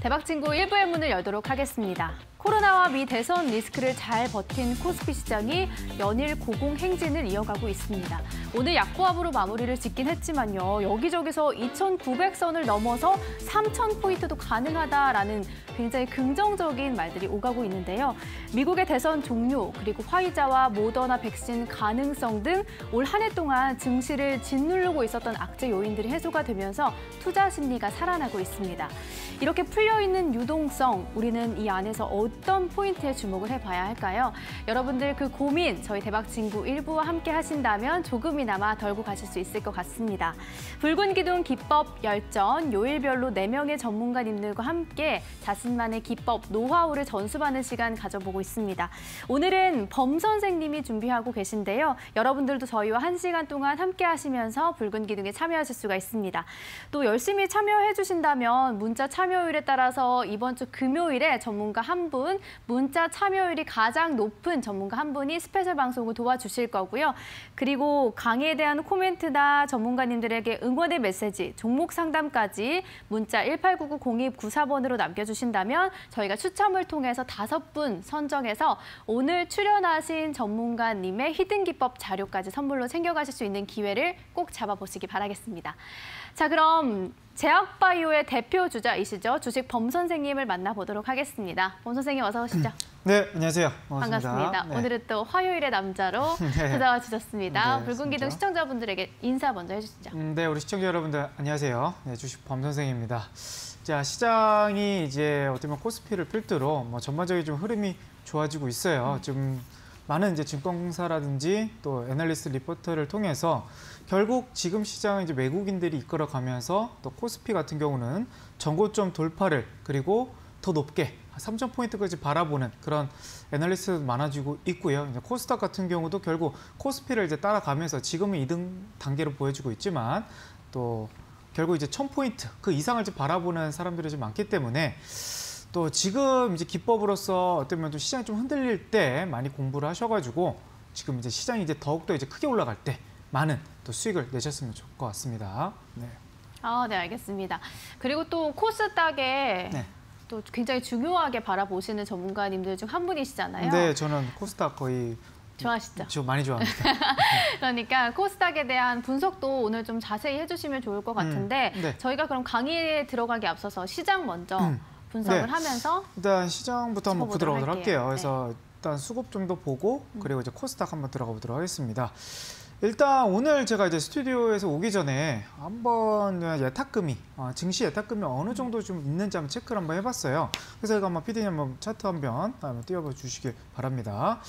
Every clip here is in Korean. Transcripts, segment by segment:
대박친구 1부의 문을 열도록 하겠습니다. 코로나와 미 대선 리스크를 잘 버틴 코스피 시장이 연일 고공행진을 이어가고 있습니다. 오늘 약보합으로 마무리를 짓긴 했지만요. 여기저기서 2,900선을 넘어서 3,000포인트도 가능하다라는 굉장히 긍정적인 말들이 오가고 있는데요. 미국의 대선 종료, 그리고 화이자와 모더나 백신 가능성 등 올 한 해 동안 증시를 짓누르고 있었던 악재 요인들이 해소가 되면서 투자 심리가 살아나고 있습니다. 이렇게 풀려있는 유동성, 우리는 이 안에서 어떤 포인트에 주목을 해봐야 할까요? 여러분들 그 고민 저희 대박친구 1부와 함께 하신다면 조금이나마 덜고 가실 수 있을 것 같습니다. 붉은 기둥 기법 열전, 요일별로 4명의 전문가님들과 함께 자신만의 기법, 노하우를 전수받는 시간 가져보고 있습니다. 오늘은 범 선생님이 준비하고 계신데요. 여러분들도 저희와 1시간 동안 함께 하시면서 붉은 기둥에 참여하실 수가 있습니다. 또 열심히 참여해 주신다면 문자 참여율에 따라서 이번 주 금요일에 전문가 한 분, 문자 참여율이 가장 높은 전문가 한 분이 스페셜 방송을 도와주실 거고요. 그리고 강의에 대한 코멘트나 전문가님들에게 응원의 메시지, 종목 상담까지 문자 1899-0294번으로 남겨주신다면 저희가 추첨을 통해서 5분 선정해서 오늘 출연하신 전문가님의 히든 기법 자료까지 선물로 챙겨가실 수 있는 기회를 꼭 잡아보시기 바라겠습니다. 자, 그럼 제약바이오의 대표 주자이시죠. 주식 범 선생님을 만나보도록 하겠습니다. 범 선생님 어서 오시죠. 네, 안녕하세요. 반갑습니다. 네. 오늘은 또 화요일의 남자로 찾아와 주셨습니다. 네, 붉은 기둥 시청자분들에게 인사 먼저 해주시죠. 네, 우리 시청자 여러분들 안녕하세요. 네, 주식 범 선생입니다. 자, 시장이 이제 어떻게 보면 코스피를 필두로 전반적인 좀 흐름이 좋아지고 있어요. 좀 많은 이제 증권사라든지 또 애널리스트 리포트를 통해서 결국 지금 시장은 이제 외국인들이 이끌어가면서 또 코스피 같은 경우는 전고점 돌파를 그리고 더 높게 3,000포인트까지 바라보는 그런 애널리스트도 많아지고 있고요. 이제 코스닥 같은 경우도 결국 코스피를 이제 따라가면서 지금은 2등 단계로 보여지고 있지만 또 결국 이제 1,000포인트 그 이상을 이제 바라보는 사람들이 좀 많기 때문에 또 지금 이제 기법으로서 어쩌면 좀 시장이 좀 흔들릴 때 많이 공부를 하셔가지고 지금 이제 시장이 이제 더욱더 이제 크게 올라갈 때 많은 또 수익을 내셨으면 좋을 것 같습니다. 네. 네, 알겠습니다. 그리고 또 코스닥에 또 굉장히 중요하게 바라보시는 전문가님들 중 한 분이시잖아요. 네, 저는 코스닥 거의 좋아하시죠? 저 많이 좋아합니다. 그러니까 코스닥에 대한 분석도 오늘 좀 자세히 해주시면 좋을 것 같은데 저희가 그럼 강의에 들어가기 앞서서 시장 먼저 분석을 하면서 일단 시장부터 한번 들어보도록 할게요. 그래서 네. 일단 수급 좀 더 보고 그리고 이제 코스닥 한번 들어가 보도록 하겠습니다. 일단 오늘 제가 이제 스튜디오에서 오기 전에 한번 예탁금이 증시 예탁금이 어느 정도 좀 있는지 한번 체크를 한번 해봤어요. 그래서 제가 한번 PD님 한번 차트 한번 띄워봐 주시길 바랍니다.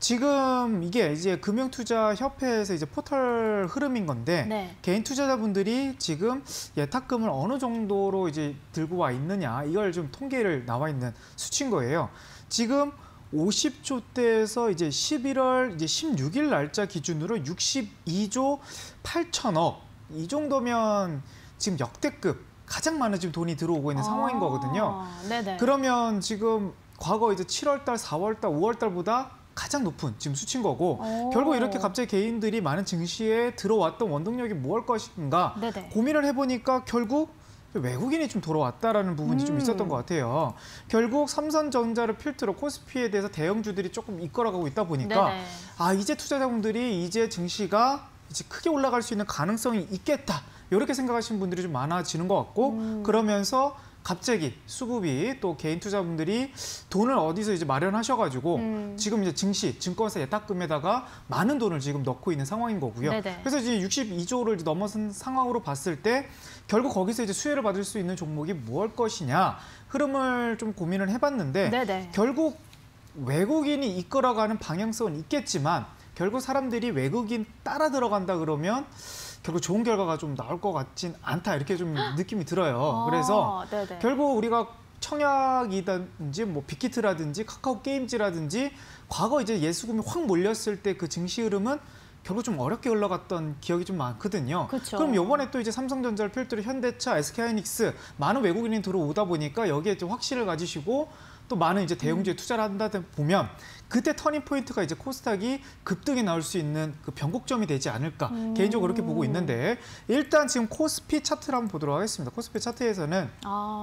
지금 이게 이제 금융투자협회에서 이제 포털 흐름인 건데 개인 투자자분들이 지금 예탁금을 어느 정도로 이제 들고 와 있느냐 이걸 좀 통계를 나와 있는 수치인 거예요. 지금 50조대에서 이제 11월 이제 16일 날짜 기준으로 62조 8천억 이 정도면 지금 역대급 가장 많은 지금 돈이 들어오고 있는 상황인 거거든요. 그러면 지금 과거 이제 7월달, 4월달, 5월달보다 가장 높은 지금 수치인 거고 결국 이렇게 갑자기 개인들이 많은 증시에 들어왔던 원동력이 무엇일 것인가 고민을 해보니까 결국 외국인이 좀 돌아왔다라는 부분이 좀 있었던 것 같아요. 결국 삼성전자를 필두로 코스피에 대해서 대형주들이 조금 이끌어가고 있다 보니까 이제 투자자분들이 이제 증시가 이제 크게 올라갈 수 있는 가능성이 있겠다. 이렇게 생각하시는 분들이 좀 많아지는 것 같고 그러면서 갑자기 수급이 또 개인 투자분들이 돈을 어디서 이제 마련하셔가지고 지금 이제 증시, 증권사 예탁금에다가 많은 돈을 지금 넣고 있는 상황인 거고요. 그래서 이제 62조를 이제 넘어선 상황으로 봤을 때 결국 거기서 이제 수혜를 받을 수 있는 종목이 무엇일 것이냐 흐름을 좀 고민을 해봤는데 결국 외국인이 이끌어가는 방향성은 있겠지만 결국 사람들이 외국인 따라 들어간다 그러면 결국 좋은 결과가 좀 나올 것 같진 않다 이렇게 좀 느낌이 들어요. 그래서 결국 우리가 청약이든지 뭐 빅히트라든지 카카오 게임즈라든지 과거 이제 예수금이 확 몰렸을 때 그 증시 흐름은 결국 좀 어렵게 흘러갔던 기억이 좀 많거든요. 그럼 이번에 또 이제 삼성전자를 필두로 현대차, SK하이닉스 많은 외국인이 들어오다 보니까 여기에 좀 확신을 가지시고 또 많은 이제 대형주에 투자를 한다 보면 그때 터닝 포인트가 이제 코스닥이 급등이 나올 수 있는 그 변곡점이 되지 않을까 개인적으로 그렇게 보고 있는데 일단 지금 코스피 차트를 한번 보도록 하겠습니다. 코스피 차트에서는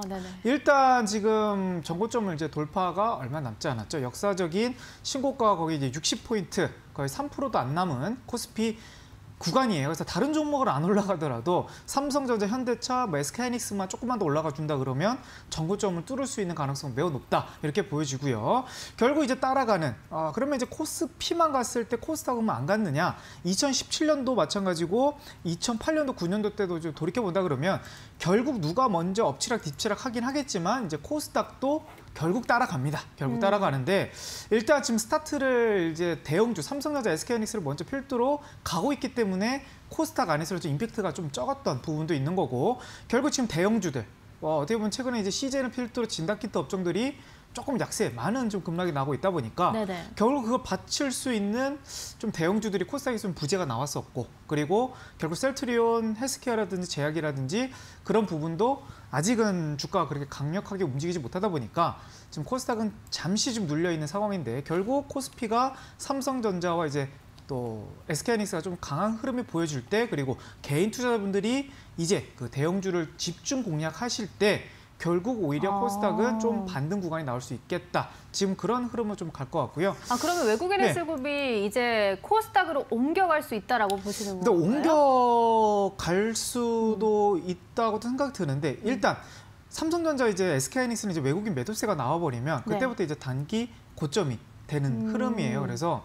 네네. 일단 지금 전고점을 이제 돌파가 얼마 남지 않았죠. 역사적인 신고가가 거기 이제 60포인트 거의 3%도 안 남은 코스피 구간이에요. 그래서 다른 종목을 안 올라가더라도 삼성전자, 현대차, 뭐 SK하이닉스만 조금만 더 올라가 준다 그러면 전고점을 뚫을 수 있는 가능성 매우 높다 이렇게 보여지고요. 결국 이제 따라가는 그러면 이제 코스피만 갔을 때 코스닥은 안 갔느냐? 2017년도 마찬가지고 2008년도, 9년도 때도 좀 돌이켜 본다 그러면 결국 누가 먼저 엎치락 뒤치락 하긴 하겠지만 이제 코스닥도 결국 따라갑니다. 결국 따라가는데 일단 지금 스타트를 이제 대형주 삼성전자, SK하이닉스를 먼저 필두로 가고 있기 때문에 코스닥 안에서 좀 임팩트가 좀 적었던 부분도 있는 거고 결국 지금 대형주들 어떻게 보면 최근에 이제 CJ는 필두로 진단키트 업종들이 조금 약세, 많은 좀 급락이 나고 있다 보니까 네네. 결국 그거 받칠 수 있는 좀 대형주들이 코스닥에 좀 부재가 나왔었고 그리고 결국 셀트리온, 헬스케어라든지 제약이라든지 그런 부분도 아직은 주가가 그렇게 강력하게 움직이지 못하다 보니까 지금 코스닥은 잠시 좀 눌려 있는 상황인데 결국 코스피가 삼성전자와 이제 또 SK하이닉스가 좀 강한 흐름을 보여줄 때 그리고 개인 투자자분들이 이제 그 대형주를 집중 공략하실 때 결국 오히려 코스닥은 좀 반등 구간이 나올 수 있겠다. 지금 그런 흐름을 좀 갈 것 같고요. 그러면 외국인의 수급이 이제 코스닥으로 옮겨갈 수 있다라고 보시는 건가요? 근데 옮겨갈 수도 있다고도 생각이 드는데 일단 삼성전자 이제 SK하이닉스는 이제 외국인 매도세가 나와버리면 그때부터 이제 단기 고점이 되는 흐름이에요. 그래서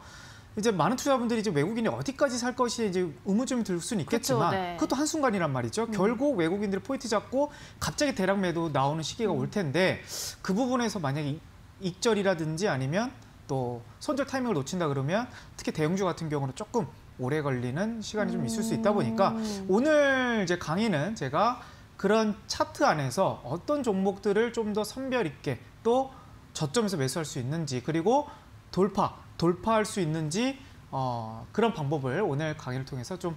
이제 많은 투자분들이 이제 외국인이 어디까지 살 것이 이제 의문점이 들 수는 있겠지만 그쵸, 네. 그것도 한순간이란 말이죠. 결국 외국인들이 포인트 잡고 갑자기 대량 매도 나오는 시기가 올 텐데 그 부분에서 만약에 익절이라든지 아니면 또 손절 타이밍을 놓친다 그러면 특히 대형주 같은 경우는 조금 오래 걸리는 시간이 좀 있을 수 있다 보니까 오늘 이제 강의는 제가 그런 차트 안에서 어떤 종목들을 좀 더 선별 있게 또 저점에서 매수할 수 있는지 그리고 돌파할 수 있는지 그런 방법을 오늘 강의를 통해서 좀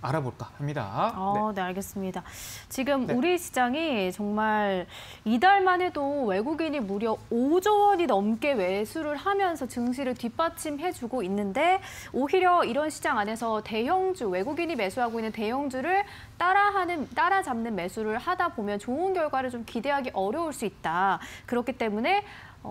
알아볼까 합니다. 네, 알겠습니다. 지금 우리 시장이 정말 이달만 해도 외국인이 무려 5조 원이 넘게 매수를 하면서 증시를 뒷받침해주고 있는데 오히려 이런 시장 안에서 대형주, 외국인이 매수하고 있는 대형주를 따라잡는 매수를 하다 보면 좋은 결과를 좀 기대하기 어려울 수 있다. 그렇기 때문에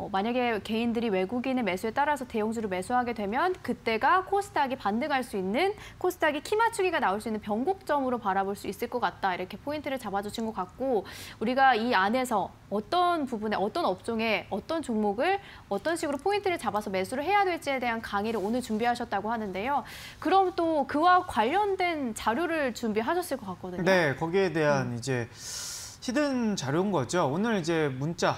만약에 개인들이 외국인의 매수에 따라서 대형주를 매수하게 되면 그때가 코스닥이 반등할 수 있는 코스닥이 키 맞추기가 나올 수 있는 변곡점으로 바라볼 수 있을 것 같다. 이렇게 포인트를 잡아주신 것 같고 우리가 이 안에서 어떤 부분에 어떤 업종에 어떤 종목을 어떤 식으로 포인트를 잡아서 매수를 해야 될지에 대한 강의를 오늘 준비하셨다고 하는데요. 그럼 또 그와 관련된 자료를 준비하셨을 것 같거든요. 네, 거기에 대한 이제 히든 자료인 거죠. 오늘 이제 문자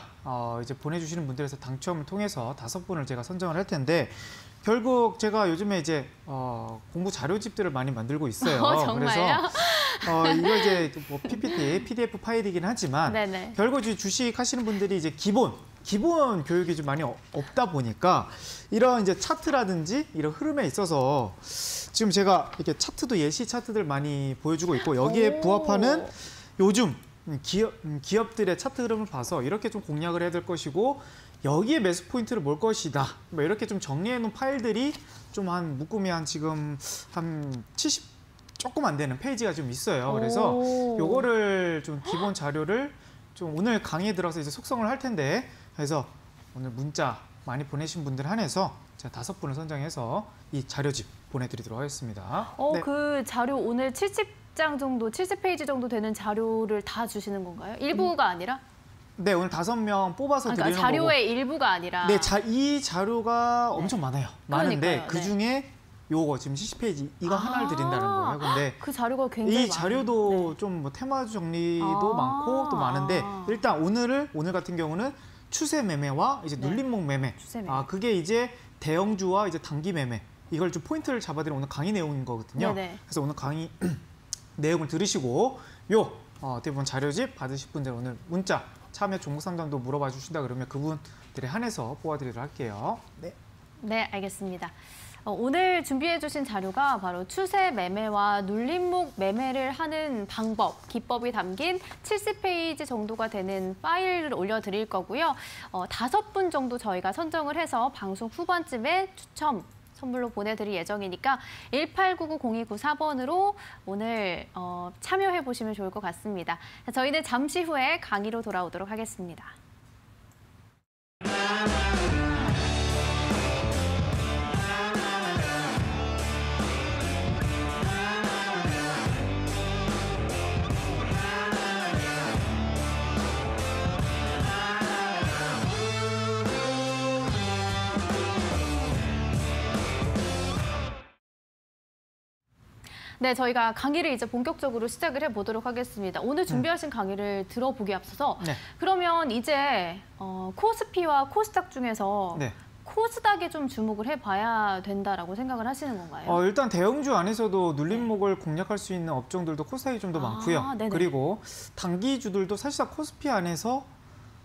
이제 보내주시는 분들에서 당첨을 통해서 5분을 제가 선정을 할 텐데 결국 제가 요즘에 이제 공부 자료집들을 많이 만들고 있어요. 정말요? 그래서 이거 이제 뭐 PPT, PDF 파일이긴 하지만 네네. 결국 이제 주식 하시는 분들이 이제 기본 교육이 좀 많이 없다 보니까 이런 이제 차트라든지 이런 흐름에 있어서 지금 제가 이렇게 차트도 예시 차트들 많이 보여주고 있고 여기에 부합하는 요즘 기업들의 차트 흐름을 봐서 이렇게 좀 공략을 해야 될 것이고 여기에 매수 포인트를 몰 것이다. 뭐 이렇게 좀 정리해 놓은 파일들이 좀 한 묶음이 한 지금 한 70 조금 안 되는 페이지가 좀 있어요. 그래서 요거를 좀 기본 자료를 좀 오늘 강의에 들어서 이제 속성을 할 텐데 그래서 오늘 문자 많이 보내신 분들 한해서 제가 5분을 선정해서 이 자료집 보내드리도록 하겠습니다. 그 자료 오늘 70장 정도, 70페이지 정도 되는 자료를 다 주시는 건가요? 일부가 아니라? 네, 오늘 5명 뽑아서 드리는 거고. 자료의 일부가 아니라. 네, 이 자료가 엄청 많아요. 많은데 그러니까요. 그중에 요거 지금 70페이지 이거 하나를 드린다는 거예요. 근데 그 자료가 굉장히 이 자료도 좀 뭐 테마 정리도 많고 또 많은데 일단 오늘 같은 경우는 추세 매매와 이제 눌림목 매매. 그게 이제 대형주와 이제 단기 매매. 이걸 좀 포인트를 잡아드리는 오늘 강의 내용인 거거든요. 그래서 오늘 강의 내용을 들으시고 대부분 자료집 받으실 분들 오늘 문자 참여 종목 상담도 물어봐 주신다 그러면 그분들에 한해서 뽑아드리도록 할게요. 네, 알겠습니다. 오늘 준비해주신 자료가 바로 추세 매매와 눌림목 매매를 하는 방법, 기법이 담긴 70페이지 정도가 되는 파일을 올려드릴 거고요. 5분 정도 저희가 선정을 해서 방송 후반쯤에 추첨 선물로 보내드릴 예정이니까 189902994번으로 오늘 참여해보시면 좋을 것 같습니다. 저희는 잠시 후에 강의로 돌아오도록 하겠습니다. 네, 저희가 강의를 이제 본격적으로 시작을 해보도록 하겠습니다. 오늘 준비하신 강의를 들어보기 앞서서 네. 그러면 이제 코스피와 코스닥 중에서 네. 코스닥에 좀 주목을 해봐야 된다라고 생각을 하시는 건가요? 일단 대형주 안에서도 눌림목을 공략할 수 있는 업종들도 코스닥이 좀 더 많고요. 네네. 그리고 단기주들도 사실상 코스피 안에서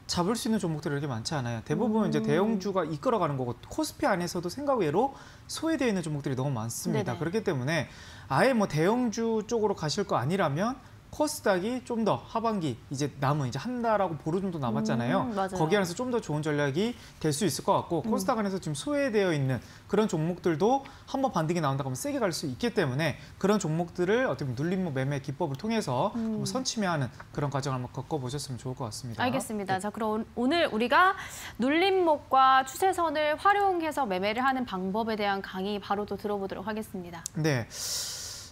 잡을 수 있는 종목들이 이렇게 많지 않아요. 대부분 이제 대형주가 이끌어가는 거고 코스피 안에서도 생각 외로 소외되어 있는 종목들이 너무 많습니다. 네네. 그렇기 때문에 아예 뭐 대형주 쪽으로 가실 거 아니라면 코스닥이 좀 더 하반기 이제 남은 이제 한 달하고 보름 정도 남았잖아요. 맞아요. 거기 안에서 좀 더 좋은 전략이 될 수 있을 것 같고 코스닥 안에서 지금 소외되어 있는 그런 종목들도 한번 반등이 나온다고 하면 세게 갈 수 있기 때문에 그런 종목들을 어떻게 보면 눌림목 매매 기법을 통해서 한번 선취매하는 그런 과정을 한번 겪어보셨으면 좋을 것 같습니다. 알겠습니다. 네. 자, 그럼 오늘 우리가 눌림목과 추세선을 활용해서 매매를 하는 방법에 대한 강의 바로 또 들어보도록 하겠습니다. 네.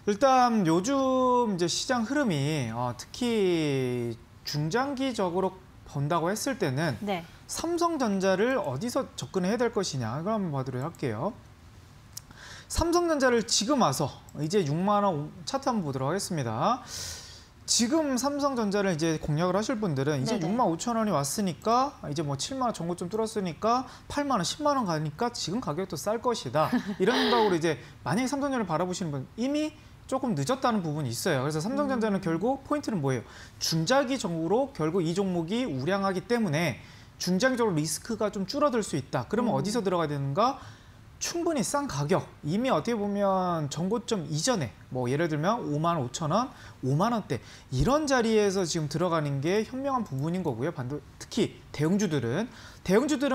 일단 요즘 이제 시장 흐름이 특히 중장기적으로 본다고 했을 때는 네. 삼성전자를 어디서 접근해야 될 것이냐 이걸 한번 보도록 할게요. 삼성전자를 지금 와서 이제 6만 원 차트 한번 보도록 하겠습니다. 지금 삼성전자를 이제 공략을 하실 분들은 이제 네네. 6만 5천 원이 왔으니까 이제 뭐 7만 원 정고점 뚫었으니까 8만 원, 10만 원 가니까 지금 가격도 쌀 것이다. 이런 생각으로 이제 만약에 삼성전자를 바라보시는 분 이미 조금 늦었다는 부분이 있어요. 그래서 삼성전자는 결국 포인트는 뭐예요? 중장기적으로 결국 이 종목이 우량하기 때문에 중장기적으로 리스크가 좀 줄어들 수 있다. 그러면 어디서 들어가야 되는가? 충분히 싼 가격, 이미 어떻게 보면 정고점 이전에 뭐 예를 들면 5만 5천 원, 5만 원대 이런 자리에서 지금 들어가는 게 현명한 부분인 거고요. 특히 대형주들은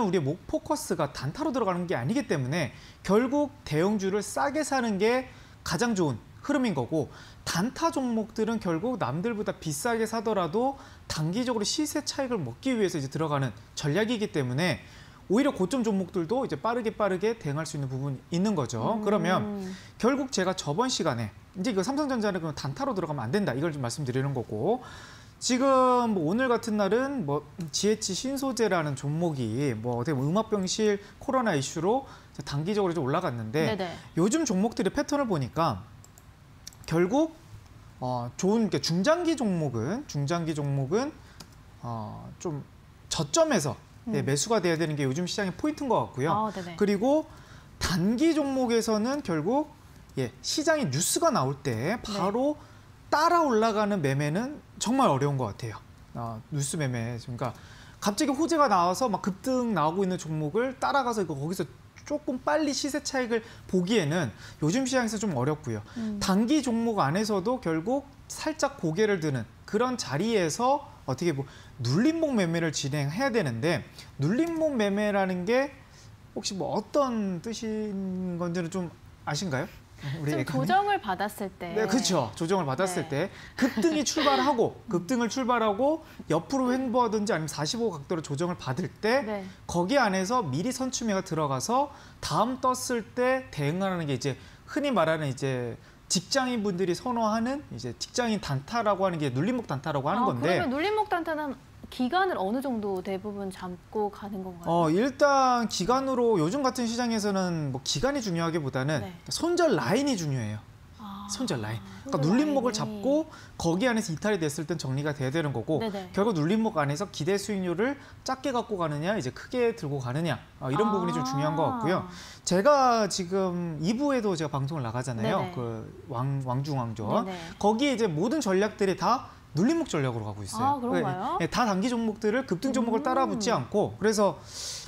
우리의 목 포커스가 단타로 들어가는 게 아니기 때문에 결국 대형주를 싸게 사는 게 가장 좋은 흐름인 거고 단타 종목들은 결국 남들보다 비싸게 사더라도 단기적으로 시세 차익을 먹기 위해서 이제 들어가는 전략이기 때문에 오히려 고점 종목들도 이제 빠르게 대응할 수 있는 부분이 있는 거죠. 그러면 결국 제가 저번 시간에 이제 이거 삼성전자는 그럼 단타로 들어가면 안 된다 이걸 좀 말씀드리는 거고 지금 뭐 오늘 같은 날은 뭐 GH 신소재라는 종목이 뭐 어떻게 보면 음압병실 코로나 이슈로 단기적으로 좀 올라갔는데 네네. 요즘 종목들의 패턴을 보니까 결국 좋은 게 중장기 종목은 좀 저점에서 매수가 돼야 되는 게 요즘 시장의 포인트인 것 같고요. 네네. 그리고 단기 종목에서는 결국 시장에 뉴스가 나올 때 바로 따라 올라가는 매매는 정말 어려운 것 같아요. 뉴스 매매. 그러니까 갑자기 호재가 나와서 막 급등 나오고 있는 종목을 따라가서 거기서 조금 빨리 시세 차익을 보기에는 요즘 시장에서 좀 어렵고요. 단기 종목 안에서도 결국 살짝 고개를 드는 그런 자리에서 어떻게 뭐 눌림목 매매를 진행해야 되는데 눌림목 매매라는 게 혹시 뭐 어떤 뜻인 건지는 좀 아신가요? 우리 좀 조정을 받았을 때. 네, 그렇죠. 조정을 받았을 때 급등을 출발하고 옆으로 횡보하든지 아니면 45도 각도로 조정을 받을 때 거기 안에서 미리 선추매가 들어가서 다음 떴을 때 대응하는 게 이제 흔히 말하는 이제 직장인 분들이 선호하는 이제 직장인 단타라고 하는 게 눌림목 단타라고 하는 건데. 그러면 눌림목 단타는 기간을 어느 정도 대부분 잡고 가는 건가요? 일단 기간으로 요즘 같은 시장에서는 뭐 기간이 중요하기보다는 손절 라인이 중요해요. 손절 라인. 그러니까 눌림목을 잡고 거기 안에서 이탈이 됐을 땐 정리가 돼야 되는 거고 결국 눌림목 안에서 기대 수익률을 작게 갖고 가느냐 이제 크게 들고 가느냐 이런 부분이 좀 중요한 것 같고요. 제가 지금 2부에도 제가 방송을 나가잖아요. 그 왕중왕전. 거기에 이제 모든 전략들이 다 눌림목 전략으로 가고 있어요. 아, 그런가요? 네, 다 단기 종목들을 급등 종목을 따라 붙지 않고, 그래서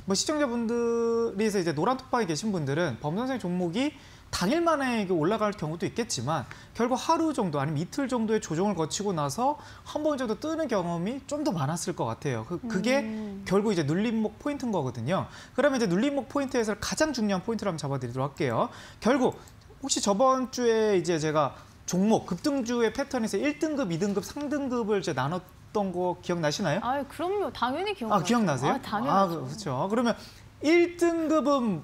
뭐 시청자분들이 이제 노란 톡방에 계신 분들은 범선생 종목이 당일 만에 올라갈 경우도 있겠지만 결국 하루 정도 아니면 이틀 정도의 조정을 거치고 나서 한 번 정도 뜨는 경험이 좀 더 많았을 것 같아요. 그게 결국 이제 눌림목 포인트인 거거든요. 그러면 이제 눌림목 포인트에서 가장 중요한 포인트를 한번 잡아드리도록 할게요. 결국 혹시 저번 주에 이제 제가 종목 급등주의 패턴에서 1등급, 2등급, 3등급을 이제 나눴던 거 기억나시나요? 아, 그럼요. 당연히 기억나요. 아, 기억나세요? 아, 당연하죠. 그렇죠. 그러면 1등급은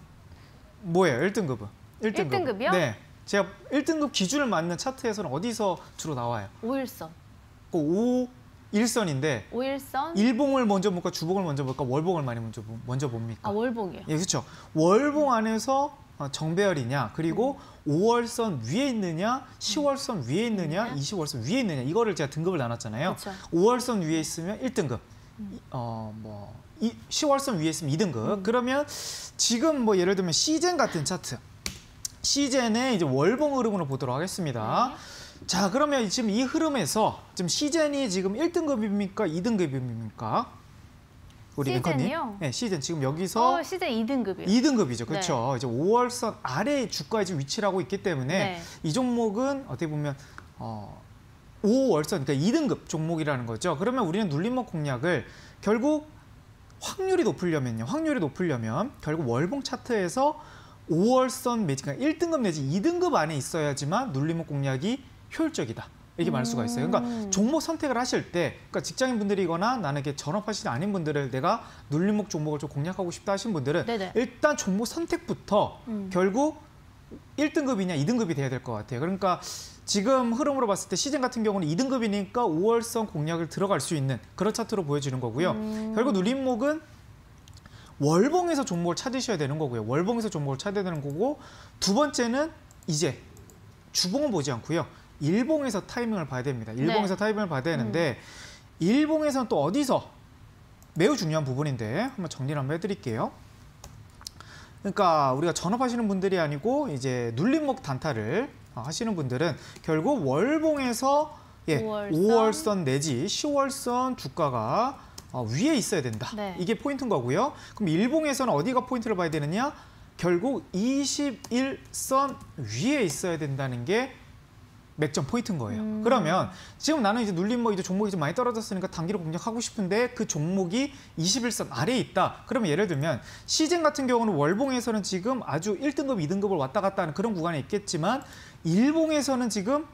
뭐예요? 1등급은? 1등급이요? 네. 제가 1등급 기준을 맞는 차트에서는 어디서 주로 나와요? 5일선. 그 5일선인데 5일선? 일봉을 먼저 볼까, 주봉을 먼저 볼까, 월봉을 많이 먼저 봅니까? 아, 월봉이요. 예, 그렇죠. 월봉 안에서 정배열이냐, 그리고 5월선 위에 있느냐, 10월선 위에 있느냐, 20월선 위에 있느냐, 이거를 제가 등급을 나눴잖아요. 그쵸. 5월선 위에 있으면 1등급, 10월선 위에 있으면 2등급. 그러면 지금 뭐 예를 들면 시젠 같은 차트, 시젠의 이제 월봉 흐름으로 보도록 하겠습니다. 자, 그러면 지금 이 흐름에서 지금 시젠이 지금 1등급입니까, 2등급입니까? 우리 앵커님. 시젠이요? 네, 시젠 지금 여기서 시즌 2등급이요. 2등급이죠. 그렇죠. 이제 5월선 아래 주가에 지금 위치를 하고 있기 때문에 네. 이 종목은 어떻게 보면 5월선, 그러니까 2등급 종목이라는 거죠. 그러면 우리는 눌림목 공략을 결국 확률이 높으려면 결국 월봉 차트에서 5월선 매직, 그러니까 1등급 내지 2등급 안에 있어야지만 눌림목 공략이 효율적이다. 이렇게 말할 수가 있어요. 그러니까 종목 선택을 하실 때, 그러니까 직장인분들이거나 나는 이렇게 전업하시지 않은 분들을 내가 눌림목 종목을 좀 공략하고 싶다 하신 분들은 네네. 일단 종목 선택부터 결국 1등급이냐 2등급이 돼야 될 것 같아요. 그러니까 지금 흐름으로 봤을 때 시즌 같은 경우는 2등급이니까 5월선 공략을 들어갈 수 있는 그런 차트로 보여지는 거고요. 결국 눌림목은 월봉에서 종목을 찾으셔야 되는 거고요. 월봉에서 종목을 찾아야 되는 거고, 두 번째는 이제 주봉은 보지 않고요. 일봉에서 타이밍을 봐야 됩니다. 일봉에서 타이밍을 봐야 되는데 일봉에서는 또 어디서, 매우 중요한 부분인데 한번 정리를 한번 해드릴게요. 그러니까 우리가 전업하시는 분들이 아니고 이제 눌림목 단타를 하시는 분들은 결국 월봉에서 5월선 내지 10월선 주가가 위에 있어야 된다. 네. 이게 포인트인 거고요. 그럼 일봉에서는 어디가 포인트를 봐야 되느냐? 결국 21선 위에 있어야 된다는 게 맥점 포인트인 거예요. 그러면 지금 나는 이제 눌림목 이제 종목이 좀 많이 떨어졌으니까 단기로 공략하고 싶은데 그 종목이 21선 아래에 있다. 그러면 예를 들면 시젠 같은 경우는 월봉에서는 지금 아주 1등급, 2등급을 왔다 갔다 하는 그런 구간에 있겠지만 일봉에서는 지금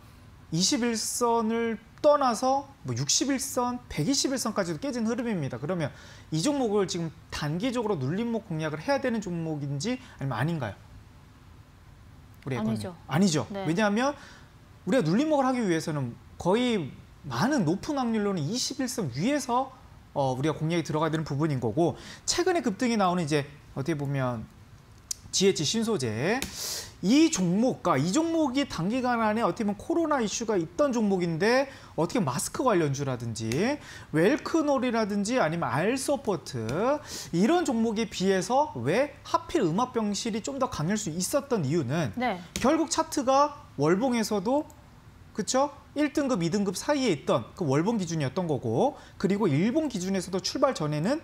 21선을 떠나서 뭐 61선, 121선까지도 깨진 흐름입니다. 그러면 이 종목을 지금 단기적으로 눌림목 공략을 해야 되는 종목인지 아니면 아닌가요? 우리 아니죠. 아니죠. 네. 왜냐하면 우리가 눌림목을 하기 위해서는 거의 높은 확률로는 21선 위에서 우리가 공략이 들어가야 되는 부분인 거고, 최근에 급등이 나오는 이제 어떻게 보면 GH 신소재, 이 종목이 단기간 안에 어떻게 보면 코로나 이슈가 있던 종목인데 어떻게 마스크 관련주라든지 웰크놀이라든지 아니면 알서포트 이런 종목에 비해서 왜 하필 음압병실이 좀 더 강할 수 있었던 이유는 결국 차트가 월봉에서도 그쵸? 1등급, 2등급 사이에 있던 그 월봉 기준이었던 거고, 그리고 일봉 기준에서도 출발 전에는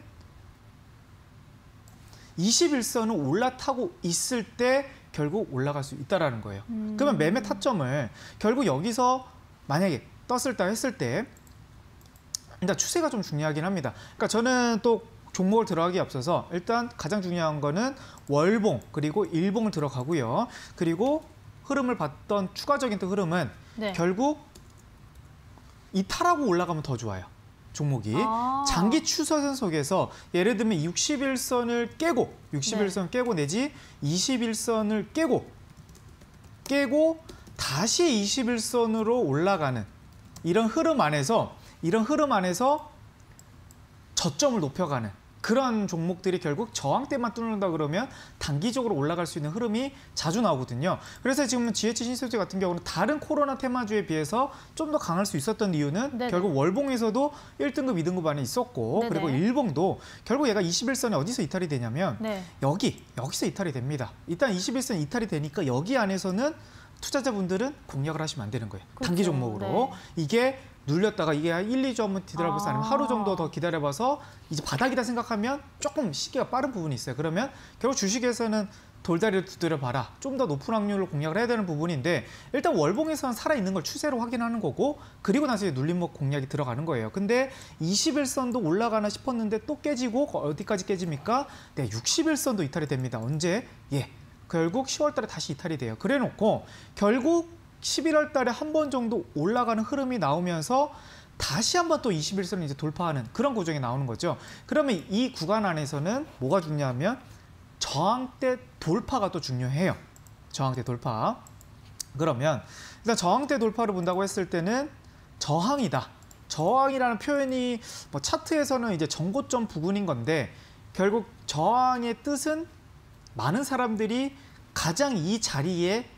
21선을 올라타고 있을 때 결국 올라갈 수 있다는 거예요. 그러면 매매 타점을 결국 여기서 만약에 떴을 때 일단 추세가 좀 중요하긴 합니다. 그러니까 저는 또 종목을 들어가기 앞서서 일단 가장 중요한 거는 월봉 그리고 일봉을 들어가고요. 그리고 흐름을 봤던 추가적인 또 흐름은 결국 이탈하고 올라가면 더 좋아요. 종목이 장기 추세선 속에서 예를 들면 61선을 깨고 61선 깨고 내지 21선을 깨고 다시 21선으로 올라가는 이런 흐름 안에서 저점을 높여가는 그런 종목들이 결국 저항대만 뚫는다 그러면 단기적으로 올라갈 수 있는 흐름이 자주 나오거든요. 그래서 지금 GH 신소재 같은 경우는 다른 코로나 테마주에 비해서 좀 더 강할 수 있었던 이유는 결국 월봉에서도 1등급, 2등급 안에 있었고 그리고 일봉도 결국 얘가 21선에 어디서 이탈이 되냐면 여기서 이탈이 됩니다. 일단 21선 이탈이 되니까 여기 안에서는 투자자분들은 공략을 하시면 안 되는 거예요. 단기 종목으로. 이게 눌렸다가 이게 한 1, 2주 한번 뒤돌아보서 아니면 하루 정도 더 기다려봐서 이제 바닥이다 생각하면 조금 시기가 빠른 부분이 있어요. 그러면 결국 주식에서는 돌다리를 두드려봐라. 좀 더 높은 확률로 공략을 해야 되는 부분인데 일단 월봉에서는 살아있는 걸 추세로 확인하는 거고 그리고 나서 이제 눌림목 공략이 들어가는 거예요. 근데 21선도 올라가나 싶었는데 또 깨지고 어디까지 깨집니까? 네, 61선도 이탈이 됩니다. 언제? 예, 결국 10월 달에 다시 이탈이 돼요. 그래 놓고 결국 11월 달에 한 번 정도 올라가는 흐름이 나오면서 다시 한번 또 21선을 이제 돌파하는 그런 구조가 나오는 거죠. 그러면 이 구간 안에서는 뭐가 중요하면 저항대 돌파가 또 중요해요. 저항대 돌파. 그러면 일단 저항대 돌파를 본다고 했을 때는 저항이다. 저항이라는 표현이 뭐 차트에서는 이제 전고점 부근인 건데 결국 저항의 뜻은 많은 사람들이 가장 이 자리에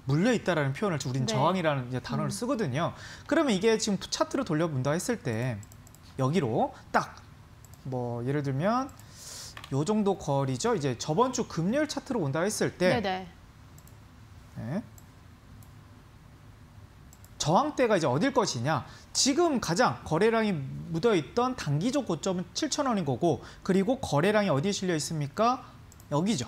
물려 있다라는 표현을 우린 네. 저항이라는 이제 단어를 쓰거든요. 그러면 이게 지금 차트를 돌려본다 했을 때 여기로 딱 뭐 예를 들면 요 정도 거리죠. 이제 저번 주 금요일 차트로 온다 했을 때 네. 저항대가 이제 어딜 것이냐. 지금 가장 거래량이 묻어있던 단기적 고점은 7,000원인 거고 그리고 거래량이 어디에 실려 있습니까? 여기죠.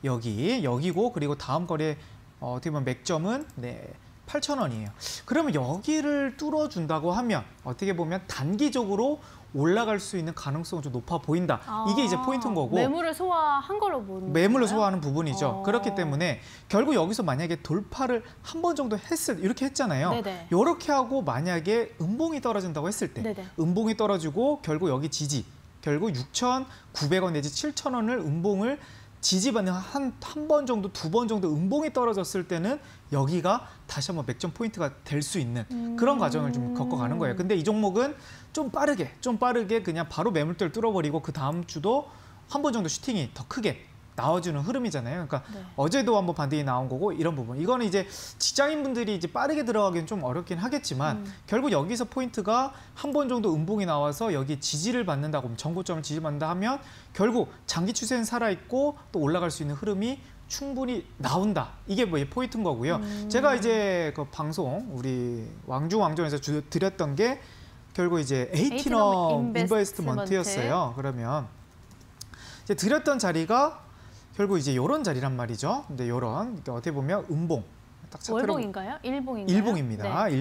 여기고 그리고 다음 거래 어떻게 보면 맥점은 네, 8,000원이에요. 그러면 여기를 뚫어준다고 하면 어떻게 보면 단기적으로 올라갈 수 있는 가능성이 좀 높아 보인다. 이게 이제 포인트인 거고. 매물을 소화한 걸로 보는 매물을 건가요? 소화하는 부분이죠. 그렇기 때문에 결국 여기서 만약에 돌파를 한 번 정도 이렇게 했잖아요. 네네. 이렇게 하고 만약에 음봉이 떨어진다고 했을 때 네네. 음봉이 떨어지고 결국 여기 지지 결국 6,900원 내지 7,000원을 음봉을 지지받는 한 번 정도, 두 번 정도 음봉이 떨어졌을 때는 여기가 다시 한번 맥점 포인트가 될 수 있는 그런 과정을 좀 겪어가는 거예요. 근데 이 종목은 좀 빠르게 그냥 바로 매물대를 뚫어버리고 그 다음 주도 한 번 정도 슈팅이 더 크게 나와주는 흐름이잖아요. 그러니까 네. 어제도 한번 반등이 나온 거고 이런 부분. 이거는 이제 직장인분들이 이제 빠르게 들어가기는 좀 어렵긴 하겠지만 결국 여기서 포인트가 한 번 정도 음봉이 나와서 여기 지지를 받는다고 전고점을 지지받는다 하면 결국 장기 추세는 살아있고 또 올라갈 수 있는 흐름이 충분히 나온다. 이게 뭐 포인트인 거고요. 제가 이제 그 방송 우리 왕중왕전에서 드렸던 게 결국 이제 에이티넘 인베스트먼트였어요. 그러면 이제 드렸던 자리가 결국 이제 이런 자리란 말이죠. 근데 이런 어떻게 보면 음봉. 딱 월봉인가요? 일봉인가요? 일봉입니다. 네.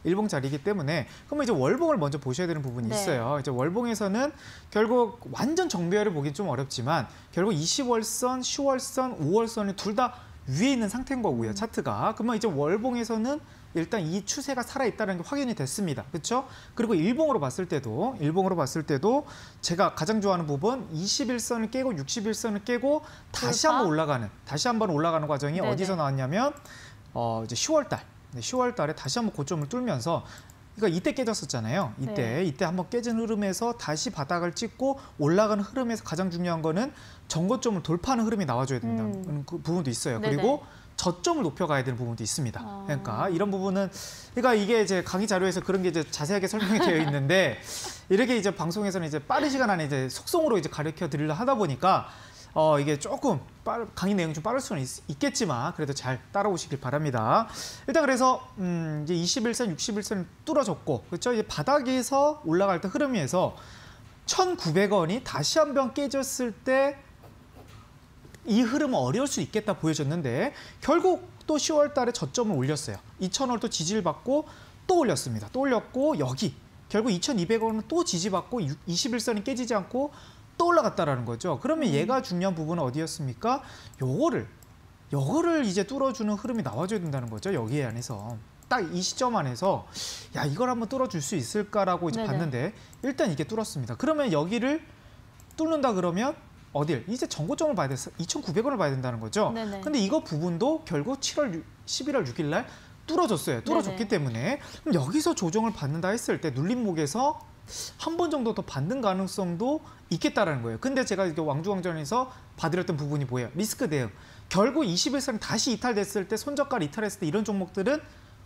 일봉 자리이기 때문에 그러면 이제 월봉을 먼저 보셔야 되는 부분이 네. 있어요. 이제 월봉에서는 결국 완전 정배열을 보기 좀 어렵지만 결국 20월선, 10월선, 5월선이 둘 다 위에 있는 상태인 거고요. 차트가. 그러면 이제 월봉에서는 일단 이 추세가 살아있다는 게 확인이 됐습니다. 그렇죠? 그리고 일봉으로 봤을 때도 제가 가장 좋아하는 부분 21선을 깨고 61선을 깨고 다시 한번 올라가는 과정이 네네. 어디서 나왔냐면 이제 10월 달에 다시 한번 고점을 뚫면서 그러니까 이때 깨졌었잖아요. 이때 한번 깨진 흐름에서 다시 바닥을 찍고 올라가는 흐름에서 가장 중요한 거는 전고점을 돌파하는 흐름이 나와줘야 된다는 그 부분도 있어요. 네네. 그리고 저점을 높여가야 되는 부분도 있습니다. 그러니까 이런 부분은 그러니까 이게 이제 강의 자료에서 그런 게 이제 자세하게 설명이 되어 있는데 이렇게 이제 방송에서는 이제 빠른 시간 안에 이제 속성으로 이제 가르쳐 드리려 하다 보니까 이게 조금 강의 내용이 좀 빠를 수는 있겠지만 그래도 잘 따라오시길 바랍니다. 일단 그래서 이제 21선, 61선 뚫어졌고 그렇죠? 이제 바닥에서 올라갈 때 흐름에서 1,900원이 다시 한번 깨졌을 때 이 흐름은 어려울 수 있겠다 보여졌는데 결국 또 10월 달에 저점을 올렸어요. 2,000원 또 지지를 받고 또 올렸습니다. 또 올렸고 여기 결국 2,200원은 또 지지받고 21선이 깨지지 않고 또 올라갔다라는 거죠. 그러면 얘가 중요한 부분은 어디였습니까? 요거를 이제 뚫어주는 흐름이 나와줘야 된다는 거죠. 여기 안에서. 딱 이 시점 안에서 야 이걸 한번 뚫어줄 수 있을까라고 이제 봤는데 일단 이게 뚫었습니다. 그러면 여기를 뚫는다 그러면 어딜? 이제 전고점을 봐야 돼서 2,900원을 봐야 된다는 거죠. 네네. 근데 이거 부분도 결국 11월 6일 날 뚫어졌어요. 뚫어졌기 네네. 때문에 그럼 여기서 조정을 받는다 했을 때 눌림목에서 한 번 정도 더 받는 가능성도 있겠다라는 거예요. 근데 제가 이게 왕중왕전에서 봐드렸던 부분이 뭐예요? 리스크 대응. 결국 21선이 다시 이탈됐을 때 손저가를 이탈했을 때 이런 종목들은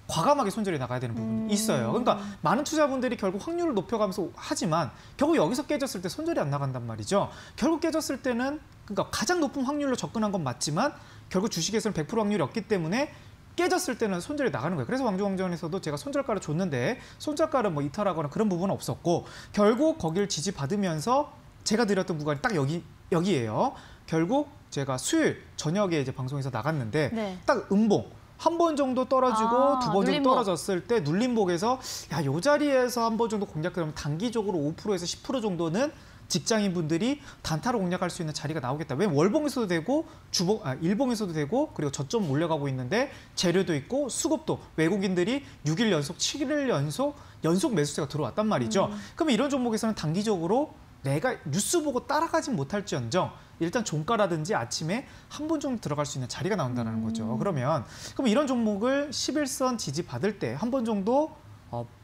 과감하게 손절이 나가야 되는 부분이 있어요. 그러니까 많은 투자분들이 결국 확률을 높여가면서 하지만 결국 여기서 깨졌을 때 손절이 안 나간단 말이죠. 결국 깨졌을 때는 그러니까 가장 높은 확률로 접근한 건 맞지만 결국 주식에서는 100% 확률이 없기 때문에 깨졌을 때는 손절이 나가는 거예요. 그래서 왕중왕전에서도 제가 손절가를 줬는데 손절가를 뭐 이탈하거나 그런 부분은 없었고 결국 거기를 지지받으면서 제가 드렸던 구간이 딱 여기예요. 결국 제가 수요일 저녁에 이제 방송에서 나갔는데 네. 딱 음봉 한 번 정도 떨어지고 두 번 정도 눌림목. 떨어졌을 때 눌림목에서 야, 요 자리에서 한 번 정도 공략하면 단기적으로 5%에서 10% 정도는 직장인분들이 단타로 공략할 수 있는 자리가 나오겠다. 왜냐면 월봉에서도 되고 일봉에서도 되고 그리고 저점 올려가고 있는데 재료도 있고 수급도 외국인들이 6일 연속, 7일 연속 매수세가 들어왔단 말이죠. 그러면 이런 종목에서는 단기적으로 내가 뉴스 보고 따라가진 못할지언정 일단 종가라든지 아침에 한 번 정도 들어갈 수 있는 자리가 나온다는 거죠. 그럼 이런 종목을 11선 지지 받을 때 한 번 정도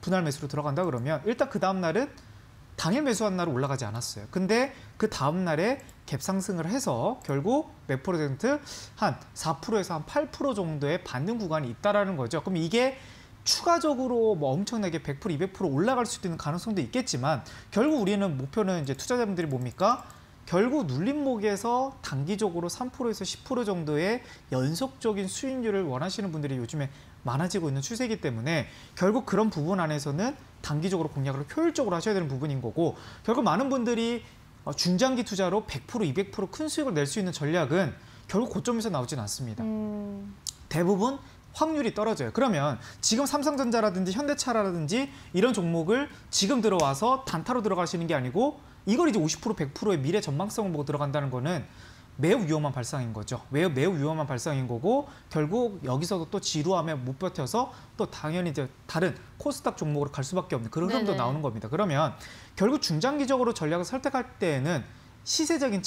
분할 매수로 들어간다 그러면 일단 그 다음 날은 당일 매수한 날은 올라가지 않았어요. 근데 그 다음 날에 갭 상승을 해서 결국 몇 %? 한 4%에서 한 8% 정도의 반등 구간이 있다라는 거죠. 그럼 이게 추가적으로 뭐 엄청나게 100%, 200% 올라갈 수도 있는 가능성도 있겠지만 결국 우리는 목표는 이제 투자자분들이 뭡니까? 결국 눌림목에서 단기적으로 3%에서 10% 정도의 연속적인 수익률을 원하시는 분들이 요즘에 많아지고 있는 추세이기 때문에 결국 그런 부분 안에서는 단기적으로 공략을 효율적으로 하셔야 되는 부분인 거고 결국 많은 분들이 중장기 투자로 100%, 200% 큰 수익을 낼 수 있는 전략은 결국 고점에서 나오진 않습니다. 대부분 확률이 떨어져요. 그러면 지금 삼성전자라든지 현대차라든지 이런 종목을 지금 들어와서 단타로 들어가시는 게 아니고 이걸 이제 50%, 100%의 미래 전망성을 보고 들어간다는 거는 매우 위험한 발상인 거죠. 매우 위험한 발상인 거고 결국 여기서도 또 지루함에 못 버텨서 또 당연히 이제 다른 코스닥 종목으로 갈 수밖에 없는 그런 흐름도 나오는 겁니다. 그러면 결국 중장기적으로 전략을 선택할 때에는 시세적인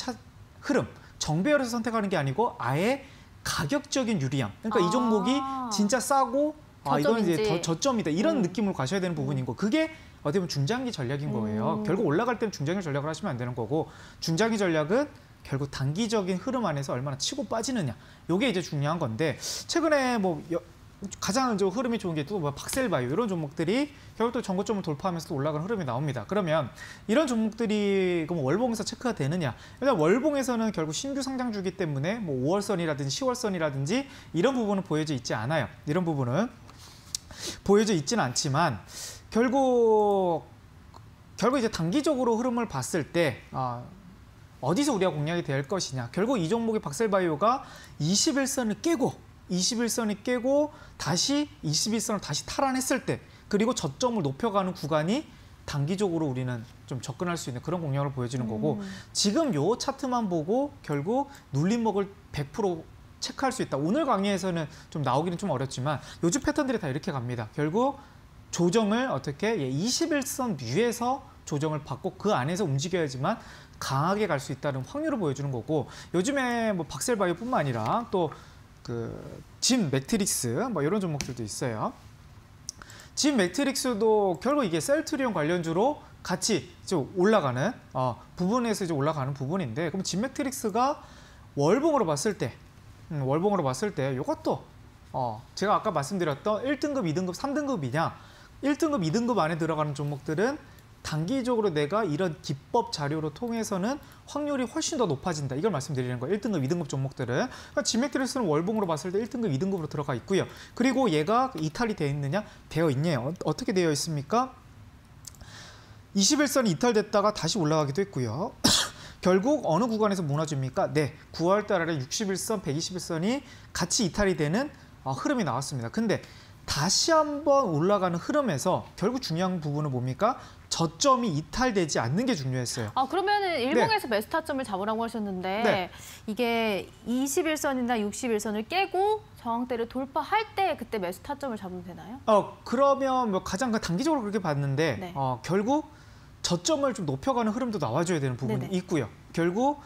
흐름, 정배열에서 선택하는 게 아니고 아예 가격적인 유리함. 그러니까 이 종목이 진짜 싸고 이건 이제 더 저점이다. 이런 느낌으로 가셔야 되는 부분인 거. 그게 어떻게 보면 중장기 전략인 거예요. 결국 올라갈 때는 중장기 전략을 하시면 안 되는 거고 중장기 전략은 결국 단기적인 흐름 안에서 얼마나 치고 빠지느냐. 이게 이제 중요한 건데 최근에 뭐 가장 흐름이 좋은 게 또 뭐 박셀바이오 이런 종목들이 결국 또 전고점을 돌파하면서 또 올라가는 흐름이 나옵니다. 그러면 이런 종목들이 그럼 월봉에서 체크가 되느냐? 일단 월봉에서는 결국 신규 상장 주기 때문에 뭐 5월선이라든지 10월선이라든지 이런 부분은 보여져 있지 않아요. 이런 부분은 보여져 있지는 않지만 결국 이제 단기적으로 흐름을 봤을 때 어디서 우리가 공략이 될 것이냐. 결국 이 종목의 박셀바이오가 21선을 깨고 다시 21선을 다시 탈환했을 때 그리고 저점을 높여가는 구간이 단기적으로 우리는 좀 접근할 수 있는 그런 공략을 보여주는 거고 지금 요 차트만 보고 결국 눌림목을 100% 체크할 수 있다. 오늘 강의에서는 좀 나오기는 좀 어렵지만 요즘 패턴들이 다 이렇게 갑니다. 결국 조정을 어떻게 21선 위에서 조정을 받고 그 안에서 움직여야지만 강하게 갈 수 있다는 확률을 보여주는 거고 요즘에 뭐 박셀바이오뿐만 아니라 또 진 매트릭스 뭐 이런 종목들도 있어요. 진 매트릭스도 결국 이게 셀트리온 관련주로 같이 이제 올라가는 부분에서 이제 올라가는 부분인데 그럼 진 매트릭스가 월봉으로 봤을 때 이것도 제가 아까 말씀드렸던 1등급, 2등급, 3등급이냐 1등급, 2등급 안에 들어가는 종목들은 단기적으로 내가 이런 기법 자료로 통해서는 확률이 훨씬 더 높아진다. 이걸 말씀드리는 거예요. 1등급, 2등급 종목들은. 그러니까 지메트리스는 월봉으로 봤을 때 1등급, 2등급으로 들어가 있고요. 그리고 얘가 이탈이 되어 있느냐? 되어 있네요. 어떻게 되어 있습니까? 21선이 이탈됐다가 다시 올라가기도 했고요. 결국 어느 구간에서 무너집니까? 네, 9월 달에 61선, 121선이 같이 이탈이 되는 흐름이 나왔습니다. 근데 다시 한번 올라가는 흐름에서 결국 중요한 부분은 뭡니까? 저점이 이탈되지 않는 게 중요했어요. 그러면은 일봉에서 매수 타점을 잡으라고 하셨는데 이게 21선이나 61선을 깨고 저항대를 돌파할 때 그때 매수 타점을 잡으면 되나요? 그러면 뭐 가장 단기적으로 그렇게 봤는데 결국 저점을 좀 높여가는 흐름도 나와줘야 되는 부분이 있고요. 결국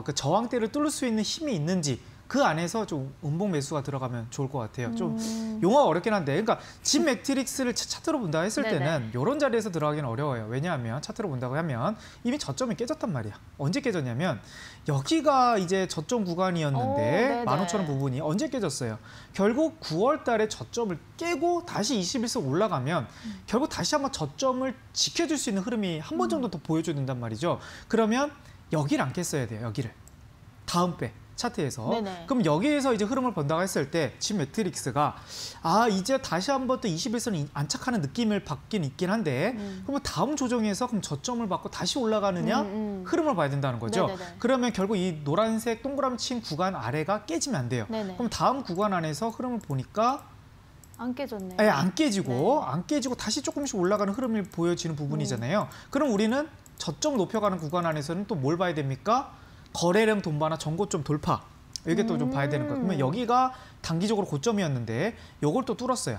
그 저항대를 뚫을 수 있는 힘이 있는지 그 안에서 좀 음봉 매수가 들어가면 좋을 것 같아요. 좀 용어가 어렵긴 한데, 그러니까 진 매트릭스를 차트로 본다 했을 때는 이런 자리에서 들어가기는 어려워요. 왜냐하면 차트로 본다고 하면 이미 저점이 깨졌단 말이야. 언제 깨졌냐면 여기가 이제 저점 구간이었는데 15,000원 부분이 언제 깨졌어요? 결국 9월 달에 저점을 깨고 다시 21선 올라가면 결국 다시 한번 저점을 지켜줄 수 있는 흐름이 한 번 정도 더 보여줘야 된단 말이죠. 그러면 여기를 안 깼어야 돼요. 여기를. 다음 배. 차트에서. 네네. 그럼 여기에서 이제 흐름을 본다고 했을 때 집 매트릭스가 이제 다시 한번 또 21선이 안착하는 느낌을 받긴 있긴 한데 그럼 다음 조정에서 그럼 저점을 받고 다시 올라가느냐 흐름을 봐야 된다는 거죠. 네네네. 그러면 결국 이 노란색 동그라미 친 구간 아래가 깨지면 안 돼요. 네네. 그럼 다음 구간 안에서 흐름을 보니까 안 깨졌네요. 예, 안 깨지고 네. 안 깨지고 다시 조금씩 올라가는 흐름이 보여지는 부분이잖아요. 그럼 우리는 저점 높여가는 구간 안에서는 또 뭘 봐야 됩니까? 거래량 돈바나 전고점 돌파. 이게 또 좀 봐야 되는 거예요. 그러면 여기가 단기적으로 고점이었는데 요걸 또 뚫었어요.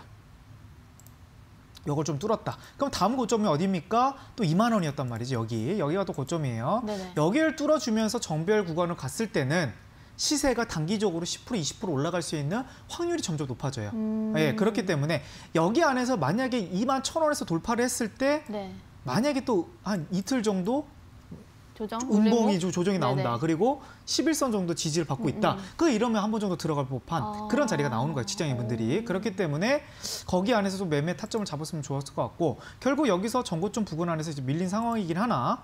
요걸 좀 뚫었다. 그럼 다음 고점이 어디입니까? 또 2만 원이었단 말이지. 여기가 또 고점이에요. 네네. 여기를 뚫어주면서 정배열 구간을 갔을 때는 시세가 단기적으로 10% 20% 올라갈 수 있는 확률이 점점 높아져요. 예, 그렇기 때문에 여기 안에서 만약에 2만 1,000원에서 돌파를 했을 때 네. 만약에 또 한 이틀 정도 조정? 운봉이 올리고? 조정이 나온다. 네네. 그리고 11선 정도 지지를 받고 있다. 이러면 한 번 정도 들어갈 법한 그런 자리가 나오는 거예요. 직장인분들이. 그렇기 때문에 거기 안에서 좀 매매 타점을 잡았으면 좋았을 것 같고 결국 여기서 전고점 부근 안에서 이제 밀린 상황이긴 하나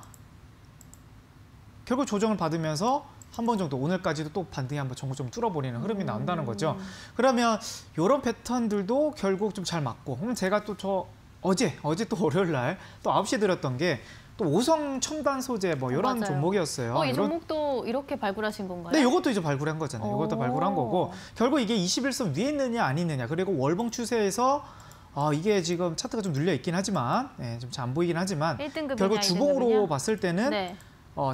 결국 조정을 받으면서 한 번 정도 오늘까지도 또 반등이 한번 전고점 뚫어버리는 흐름이 나온다는 거죠. 그러면 이런 패턴들도 결국 좀 잘 맞고 제가 또 어제 또 월요일 날 또 9시에 드렸던 게 또 오성 첨단 소재 뭐 이런 맞아요. 종목이었어요. 이 종목도 이렇게 발굴하신 건가요? 네, 이것도 이제 발굴한 거잖아요. 이것도 발굴한 거고 결국 이게 21선 위에 있느냐 안 있느냐 그리고 월봉 추세에서 이게 지금 차트가 좀 눌려 있긴 하지만 좀 잘 안 보이긴 하지만 1등급이냐, 결국 주봉으로 2등급이냐? 봤을 때는 네.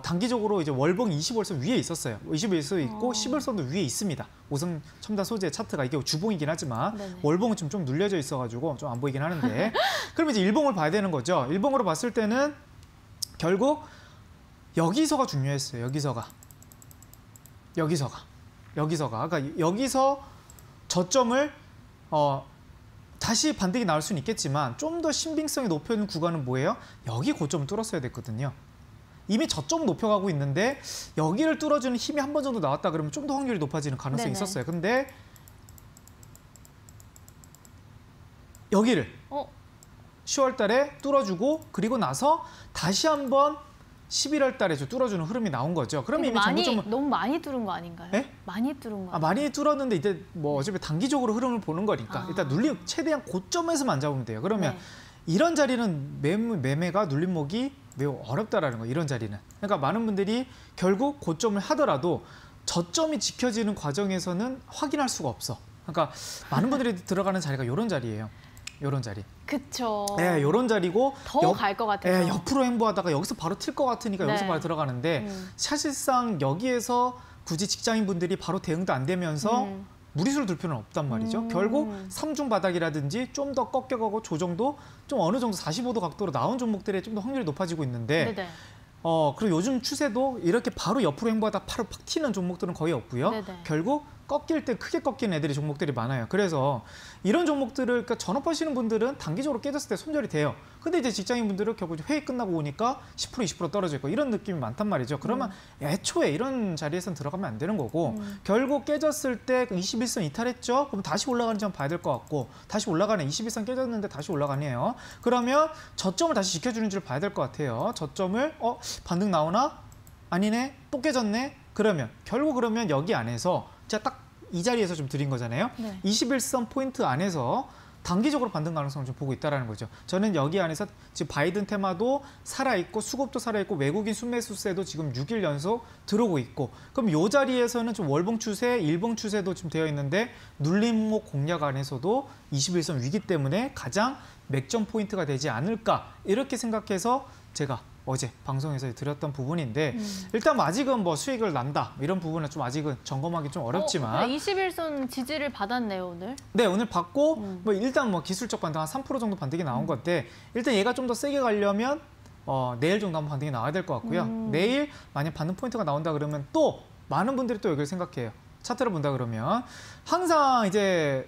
단기적으로 이제 월봉 25일선 위에 있었어요. 21선 있고 11선도 위에 있습니다. 오성 첨단 소재 차트가 이게 주봉이긴 하지만 네네. 월봉은 좀 눌려져 있어가지고 좀 안 보이긴 하는데 그럼 이제 일봉을 봐야 되는 거죠. 일봉으로 봤을 때는 결국 여기서가 중요했어요. 여기서가 그러니까 여기서 저점을 다시 반등이 나올 수는 있겠지만 좀 더 신빙성이 높여는 구간은 뭐예요? 여기 고점을 뚫었어야 됐거든요. 이미 저점 높여가고 있는데 여기를 뚫어주는 힘이 한 번 정도 나왔다 그러면 좀 더 확률이 높아지는 가능성이 네네. 있었어요. 근데 여기를 10월 달에 뚫어주고 그리고 나서 다시 한번 11월 달에 뚫어주는 흐름이 나온 거죠. 그러면 이미 전고점은 너무 많이 뚫은 거 아닌가요? 네? 많이 뚫은 거. 많이 뚫었는데 이제 뭐 어차피 단기적으로 흐름을 보는 거니까 일단 눌림 최대한 고점에서만 잡으면 돼요. 그러면 네. 이런 자리는 매매가 눌림목이 매우 어렵다라는 거. 이런 자리는. 그러니까 많은 분들이 결국 고점을 하더라도 저점이 지켜지는 과정에서는 확인할 수가 없어. 그러니까 많은 분들이 들어가는 자리가 이런 자리예요. 이런 자리. 그쵸. 네, 이런 자리고 더 갈 것 같아요. 네, 옆으로 행보하다가 여기서 바로 튈 것 같으니까 네. 여기서 바로 들어가는데 사실상 여기에서 굳이 직장인분들이 바로 대응도 안 되면서 무리수를 둘 필요는 없단 말이죠. 결국 삼중 바닥이라든지 좀 더 꺾여가고 조정도 좀 어느 정도 45도 각도로 나온 종목들에 좀 더 확률이 높아지고 있는데 네네. 그리고 요즘 추세도 이렇게 바로 옆으로 행보하다 바로 팍 튀는 종목들은 거의 없고요. 네네. 결국 꺾일 때 크게 꺾이는 애들이 종목들이 많아요. 그래서 이런 종목들을 그러니까 전업하시는 분들은 단기적으로 깨졌을 때 손절이 돼요. 근데 이제 직장인분들은 결국 회의 끝나고 오니까 10% 20% 떨어져 있고 이런 느낌이 많단 말이죠. 그러면 애초에 이런 자리에선 들어가면 안 되는 거고 결국 깨졌을 때 21선 이탈했죠. 그럼 다시 올라가는지 한번 봐야 될 것 같고 다시 올라가네. 21선 깨졌는데 다시 올라가네요. 그러면 저점을 다시 지켜주는지를 봐야 될 것 같아요. 저점을 반등 나오나? 아니네. 또 깨졌네. 그러면 여기 안에서 제가 딱 이 자리에서 좀 드린 거잖아요. 네. 21선 포인트 안에서 단기적으로 반등 가능성을 좀 보고 있다는 거죠. 저는 여기 안에서 지금 바이든 테마도 살아있고 수급도 살아있고 외국인 순매수세도 지금 6일 연속 들어오고 있고 그럼 이 자리에서는 좀 월봉 추세, 일봉 추세도 좀 되어 있는데 눌림목 공략 안에서도 21선 위기 때문에 가장 맥점 포인트가 되지 않을까 이렇게 생각해서 제가 어제 방송에서 드렸던 부분인데 일단 아직은 뭐 수익을 난다 이런 부분은 좀 아직은 점검하기 좀 어렵지만 21선 지지를 받았네요 오늘. 네 오늘 받고 뭐 일단 뭐 기술적 반등 한 3% 정도 반등이 나온 건데 일단 얘가 좀 더 세게 가려면 내일 정도 한번 반등이 나와야 될 것 같고요. 내일 만약 반등 포인트가 나온다 그러면 또 많은 분들이 또 여기를 생각해요. 차트를 본다 그러면 항상 이제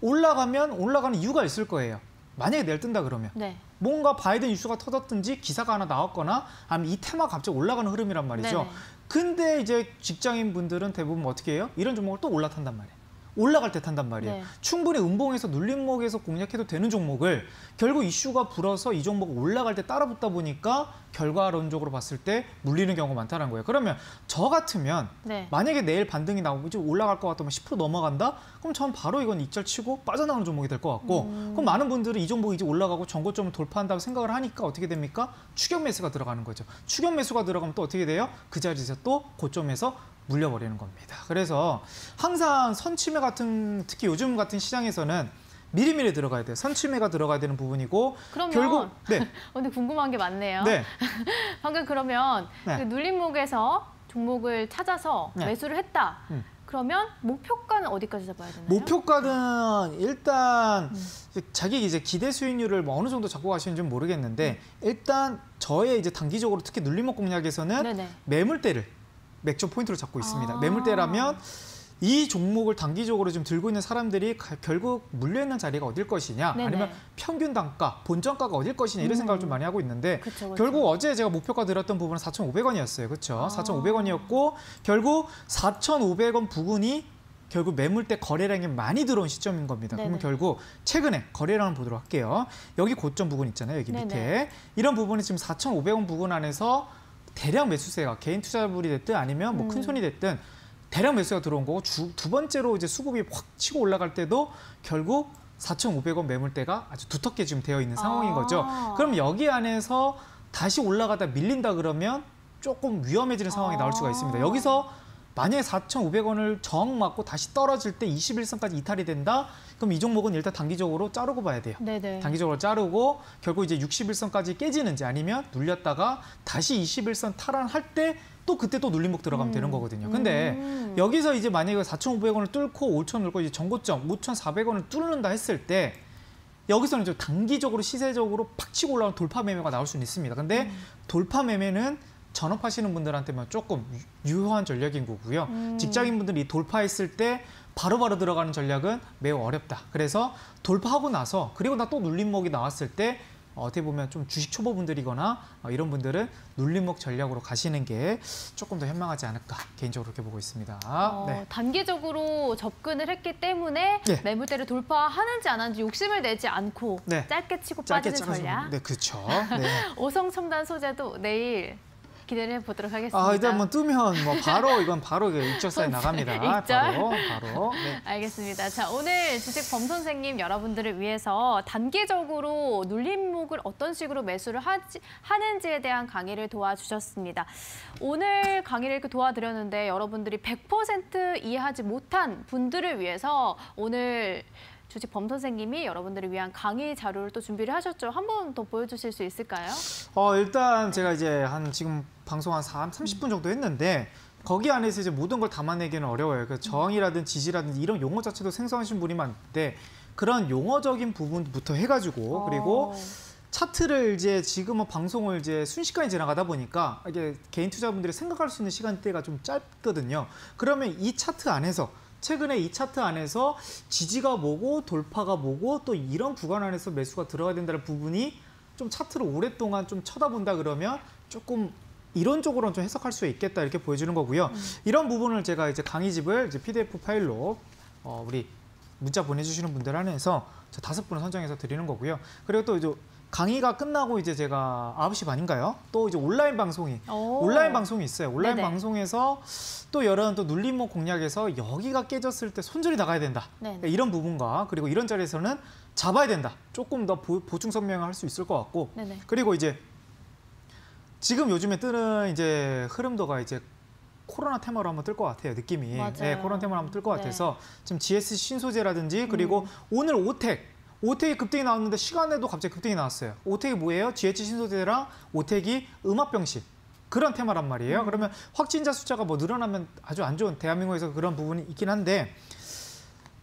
올라가는 이유가 있을 거예요. 만약에 내일 뜬다 그러면 네. 뭔가 바이든 이슈가 터졌든지 기사가 하나 나왔거나 아니면 이 테마가 갑자기 올라가는 흐름이란 말이죠. 네네. 근데 이제 직장인 분들은 대부분 어떻게 해요? 이런 종목을 또 올라탄단 말이에요. 올라갈 때 탄단 말이에요. 네. 충분히 음봉에서 눌림목에서 공략해도 되는 종목을 결국 이슈가 불어서 이 종목 올라갈 때 따라 붙다 보니까 결과론적으로 봤을 때 물리는 경우가 많다는 거예요. 그러면 저 같으면 네. 만약에 내일 반등이 나오고 이제 올라갈 것 같다면 10% 넘어간다? 그럼 전 바로 이건 익절 치고 빠져나가는 종목이 될 것 같고 그럼 많은 분들은 이 종목이 이제 올라가고 전고점을 돌파한다고 생각을 하니까 어떻게 됩니까? 추격 매수가 들어가는 거죠. 추격 매수가 들어가면 또 어떻게 돼요? 그 자리에서 또 고점에서 물려버리는 겁니다. 그래서 항상 선침해 같은 특히 요즘 같은 시장에서는 미리미리 들어가야 돼요. 선침해가 들어가야 되는 부분이고 그러면 결국 네. 근데 궁금한 게 많네요. 네. 방금 그러면 네. 그 눌림목에서 종목을 찾아서 네. 매수를 했다. 그러면 목표가는 어디까지 잡아야 되나요? 목표가는 일단 자기 이제 기대 수익률을 뭐 어느 정도 잡고 가시는지 모르겠는데 일단 저의 이제 단기적으로 특히 눌림목 공략에서는 네네. 매물대를 맥점 포인트로 잡고 있습니다. 아. 매물대라면 이 종목을 단기적으로 좀 들고 있는 사람들이 결국 물려있는 자리가 어딜 것이냐 네네. 아니면 평균 단가, 본전가가 어딜 것이냐 이런 생각을 좀 많이 하고 있는데 그쵸. 결국 어제 제가 목표가 들었던 부분은 4,500원이었어요. 그렇죠? 4,500원이었고 결국 4,500원 부근이 결국 매물대 거래량이 많이 들어온 시점인 겁니다. 네네. 그러면 결국 최근에 거래량을 보도록 할게요. 여기 고점 부분 있잖아요. 여기 네네. 밑에. 이런 부분이 지금 4,500원 부근 안에서 대량 매수세가 개인 투자물이 됐든 아니면 뭐 큰 손이 됐든 대량 매수가 들어온 거고 두 번째로 이제 수급이 확 치고 올라갈 때도 결국 4,500원 매물대가 아주 두텁게 지금 되어 있는 상황인 거죠. 그럼 여기 안에서 다시 올라가다 밀린다 그러면 조금 위험해지는 상황이 나올 수가 있습니다. 여기서 만약에 4,500원을 정 맞고 다시 떨어질 때 21선까지 이탈이 된다? 그럼 이 종목은 일단 단기적으로 자르고 봐야 돼요. 네네. 단기적으로 자르고 결국 이제 61선까지 깨지는지 아니면 눌렸다가 다시 21선 탈환할 때 또 그때 또 눌림목 들어가면 되는 거거든요. 근데 여기서 이제 만약에 4,500원을 뚫고 5,000을 뚫고 이제 전고점 5,400원을 뚫는다 했을 때 여기서는 좀 단기적으로 시세적으로 팍 치고 올라오는 돌파 매매가 나올 수는 있습니다. 근데 돌파 매매는 전업하시는 분들한테만 조금 유효한 전략인 거고요. 직장인분들이 돌파했을 때 바로바로 들어가는 전략은 매우 어렵다. 그래서 돌파하고 나서 그리고 나 또 눌림목이 나왔을 때 어떻게 보면 좀 주식 초보분들이거나 이런 분들은 눌림목 전략으로 가시는 게 조금 더 현명하지 않을까 개인적으로 그렇게 보고 있습니다. 네. 단기적으로 접근을 했기 때문에 네. 매물대를 돌파하는지 안 하는지 욕심을 내지 않고 네. 짧게 치고 짧게 빠지는 전략. 네, 그렇죠. 네. 오성첨단 소재도 내일 기대를 해보도록 하겠습니다. 아, 일단 뭐 뜨면 뭐 바로 이건 바로 익절사에 나갑니다. 익절? 바로. 네. 알겠습니다. 자, 오늘 주식 범 선생님 여러분들을 위해서 단기적으로 눌림목을 어떤 식으로 매수를 하는지에 대한 강의를 도와주셨습니다. 오늘 강의를 이렇게 도와드렸는데 여러분들이 100% 이해하지 못한 분들을 위해서 오늘 주식 범 선생님이 여러분들을 위한 강의 자료를 또 준비를 하셨죠. 한 번 더 보여주실 수 있을까요? 일단 제가 이제 지금 방송 한 30분 정도 했는데 거기 안에서 이제 모든 걸 담아내기는 어려워요. 그 저항이라든지 지지라든지 이런 용어 자체도 생소하신 분이 많은데 그런 용어적인 부분부터 해가지고 그리고 차트를 이제 지금은 방송을 이제 순식간에 지나가다 보니까 이게 개인 투자분들이 생각할 수 있는 시간대가 좀 짧거든요. 그러면 이 차트 안에서 최근에 이 차트 안에서 지지가 뭐고 돌파가 뭐고 또 이런 구간 안에서 매수가 들어가야 된다는 부분이 좀 차트를 오랫동안 좀 쳐다본다 그러면 조금 이론적으로는 좀 해석할 수 있겠다 이렇게 보여주는 거고요. 이런 부분을 제가 이제 강의집을 이제 PDF 파일로 우리 문자 보내주시는 분들 안에서 5분을 선정해서 드리는 거고요. 그리고 또 이제 강의가 끝나고 이제 제가 9시 반인가요? 또 이제 온라인 방송이 있어요. 온라인 네네. 방송에서 또 여러 또 눌림목 공략에서 여기가 깨졌을 때 손절이 나가야 된다. 네네. 이런 부분과 그리고 이런 자리에서는 잡아야 된다. 조금 더 보충 설명을 할 수 있을 것 같고 네네. 그리고 이제 지금 요즘에 뜨는 이제 흐름도가 이제 코로나 테마로 한번 뜰 것 같아요. 느낌이. 맞아요. 네, 코로나 테마로 한번 뜰 것 네. 같아서 지금 GS 신소재라든지 그리고 오늘 오텍이 급등이 나왔는데 시간에도 갑자기 급등이 나왔어요. 오텍이 뭐예요? GH 신소재랑 오텍이 음압병실. 그런 테마란 말이에요. 그러면 확진자 숫자가 뭐 늘어나면 아주 안 좋은 대한민국에서 그런 부분이 있긴 한데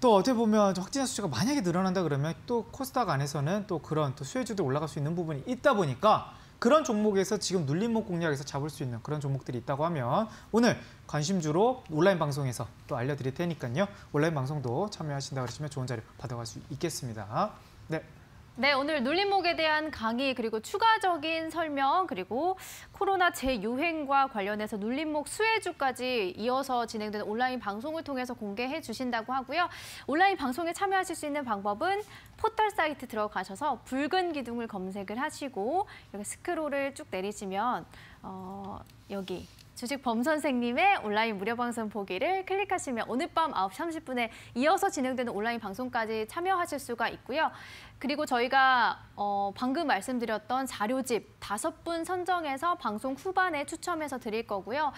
또 어떻게 보면 확진자 숫자가 만약에 늘어난다 그러면 또 코스닥 안에서는 또 그런 또 수혜주도 올라갈 수 있는 부분이 있다 보니까 그런 종목에서 지금 눌림목 공략에서 잡을 수 있는 그런 종목들이 있다고 하면 오늘 관심주로 온라인 방송에서 또 알려드릴 테니까요. 온라인 방송도 참여하신다 그러시면 좋은 자료 받아갈 수 있겠습니다. 네. 네, 오늘 눌림목에 대한 강의 그리고 추가적인 설명 그리고 코로나 재유행과 관련해서 눌림목 수혜주까지 이어서 진행되는 온라인 방송을 통해서 공개해 주신다고 하고요. 온라인 방송에 참여하실 수 있는 방법은 포털 사이트 들어가셔서 붉은 기둥을 검색을 하시고 여기 스크롤을 쭉 내리시면 여기 주식범 선생님의 온라인 무료 방송 보기를 클릭하시면 오늘 밤 9시 30분에 이어서 진행되는 온라인 방송까지 참여하실 수가 있고요. 그리고 저희가 방금 말씀드렸던 자료집 5분 선정해서 방송 후반에 추첨해서 드릴 거고요.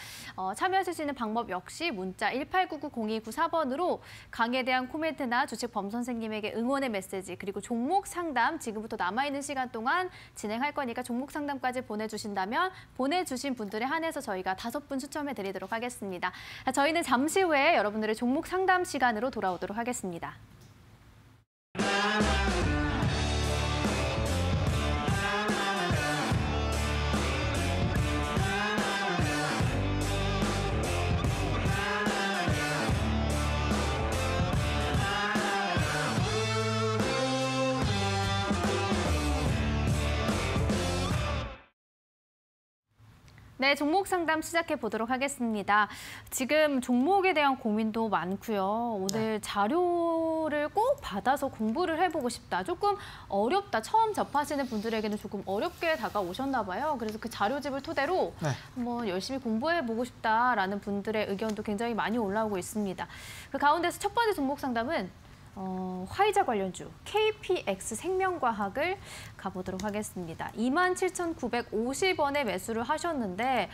참여하실 수 있는 방법 역시 문자 1899-0294번으로 강의에 대한 코멘트나 주식범 선생님에게 응원의 메시지 그리고 종목 상담 지금부터 남아있는 시간 동안 진행할 거니까 종목 상담까지 보내주신다면 보내주신 분들에 한해서 저희가 5분 추첨해 드리도록 하겠습니다. 저희는 잠시 후에 여러분들의 종목 상담 시간으로 돌아오도록 하겠습니다. 네, 종목 상담 시작해 보도록 하겠습니다. 지금 종목에 대한 고민도 많고요. 오늘 자료를 꼭 받아서 공부를 해보고 싶다. 조금 어렵다. 처음 접하시는 분들에게는 조금 어렵게 다가오셨나 봐요. 그래서 그 자료집을 토대로 한번 열심히 공부해보고 싶다라는 분들의 의견도 굉장히 많이 올라오고 있습니다. 그 가운데서 첫 번째 종목 상담은 화이자 관련주 KPX 생명과학을 가보도록 하겠습니다. 27,950원에 매수를 하셨는데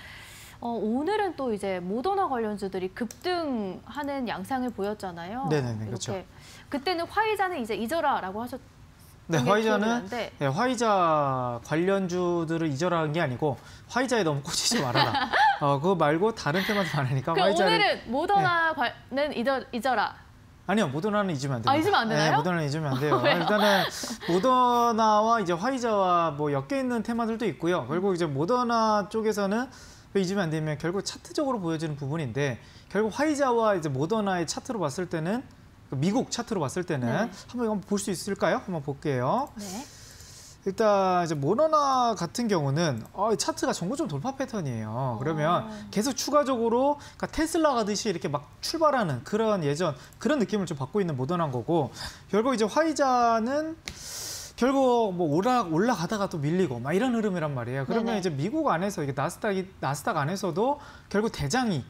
오늘은 또 이제 모더나 관련주들이 급등하는 양상을 보였잖아요. 네네, 그렇죠. 그때는 화이자는 이제 잊어라라고 하셨. 네, 화이자는 화이자 관련주들을 잊어라는 게 아니고 화이자에 너무 꽂히지 말아라. 그거 말고 다른 테마도 많으니까 화이자를. 오늘은 모더나는 잊어라. 아니요, 모더나는 잊으면 안 됩니다. 잊으면 안 되나요? 네, 모더나는 잊으면 안 돼요. 일단은 모더나와 이제 화이자와 뭐 엮여 있는 테마들도 있고요. 결국 이제 모더나 쪽에서는 왜 잊으면 안 되면 결국 차트적으로 보여지는 부분인데 결국 화이자와 이제 모더나의 차트로 봤을 때는 미국 차트로 봤을 때는 한번 볼 수 있을까요? 한번 볼게요. 네. 일단 이제 모더나 같은 경우는 차트가 전고점 돌파 패턴이에요. 그러면 계속 추가적으로 그러니까 테슬라 가듯이 이렇게 막 출발하는 그런 그런 느낌을 좀 받고 있는 모더나인 거고 결국 이제 화이자는 결국 뭐 올라가다가 또 밀리고 막 이런 흐름이란 말이에요. 그러면 네네. 이제 미국 안에서 이게 나스닥 안에서도 결국 대장이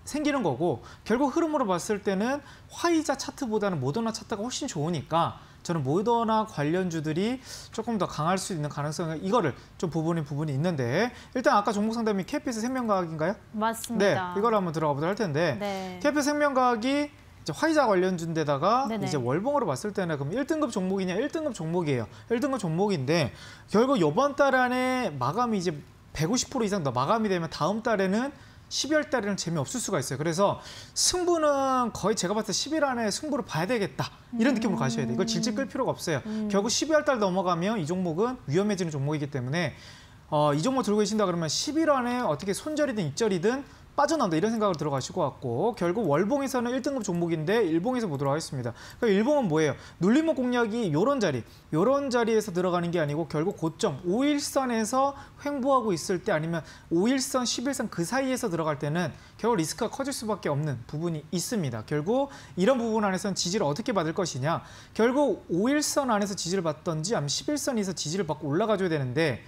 생기는 거고 결국 흐름으로 봤을 때는 화이자 차트보다는 모더나 차트가 훨씬 좋으니까 저는 모더나 관련주들이 조금 더 강할 수 있는 가능성을 이거를 좀 부분이 있는데 일단 아까 종목 상담이 KPX 생명과학인가요? 맞습니다. 네, 이걸 한번 들어가 보도록 할 텐데 네. KPX 생명과학이 이제 화이자 관련주인데다가 네네. 이제 월봉으로 봤을 때는 그럼 1등급 종목이냐 1등급 종목이에요. 1등급 종목인데 결국 이번 달 안에 마감이 이제 150% 이상 더 마감이 되면 다음 달에는 12월 달에는 재미없을 수가 있어요. 그래서 승부는 거의 제가 봤을 때 10일 안에 승부를 봐야 되겠다. 이런 느낌으로 가셔야 돼요. 이걸 질질 끌 필요가 없어요. 결국 12월 달 넘어가면 이 종목은 위험해지는 종목이기 때문에 이 종목 들고 계신다 그러면 10일 안에 어떻게 손절이든 입절이든 빠져나온다 이런 생각으로 들어가실 것 같고 결국 월봉에서는 1등급 종목인데 일봉에서 보도록 하겠습니다. 그러니까 일봉은 뭐예요? 눌림목 공략이 요런 자리에서 들어가는 게 아니고 결국 고점 5일선에서 횡보하고 있을 때 아니면 5일선, 10일선 그 사이에서 들어갈 때는 결국 리스크가 커질 수밖에 없는 부분이 있습니다. 결국 이런 부분 안에서는 지지를 어떻게 받을 것이냐 결국 5일선 안에서 지지를 받던지 아니면 10일선에서 지지를 받고 올라가줘야 되는데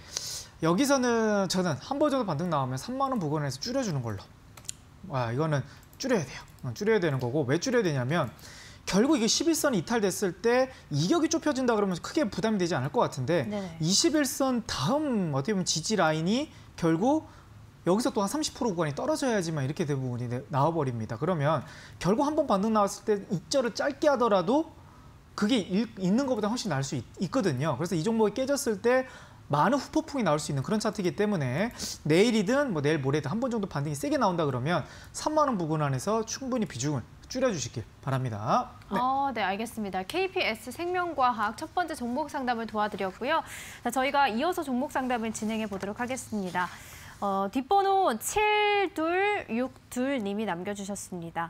여기서는 저는 한 번 정도 반등 나오면 3만 원 부근에서 줄여주는 걸로 이거는 줄여야 돼요. 줄여야 되는 거고 왜 줄여야 되냐면 결국 이게 11선이 이탈됐을 때 이격이 좁혀진다 그러면 크게 부담이 되지 않을 것 같은데 네네. 21선 다음 어떻게 보면 지지 라인이 결국 여기서 또 한 30% 구간이 떨어져야지만 이렇게 대부분이 나와버립니다. 그러면 결국 한 번 반등 나왔을 때 입절을 짧게 하더라도 그게 있는 것보다 훨씬 나을 수 있거든요. 그래서 이 종목이 깨졌을 때 많은 후폭풍이 나올 수 있는 그런 차트이기 때문에 내일이든 뭐 내일 모레든 한 번 정도 반등이 세게 나온다 그러면 3만 원 부근 안에서 충분히 비중을 줄여주시길 바랍니다. 네. 네, 알겠습니다. KPS 생명과학 첫 번째 종목 상담을 도와드렸고요. 자, 저희가 이어서 종목 상담을 진행해 보도록 하겠습니다. 뒷번호 7262님이 남겨주셨습니다.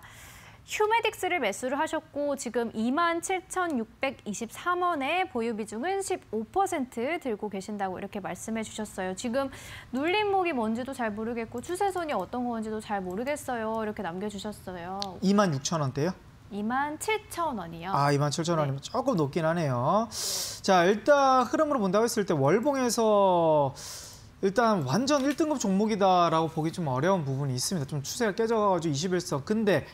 휴메딕스를 매수를 하셨고 지금 27,623원에 보유 비중은 15% 들고 계신다고 이렇게 말씀해 주셨어요. 지금 눌림목이 뭔지도 잘 모르겠고 추세선이 어떤 건지도 잘 모르겠어요. 이렇게 남겨주셨어요. 26,000원대요? 27,000원이요. 아, 27,000원이면 네. 조금 높긴 하네요. 자, 일단 흐름으로 본다고 했을 때 월봉에서 일단 완전 1등급 종목이다라고 보기 좀 어려운 부분이 있습니다. 좀 추세가 깨져가지고 21선. 근데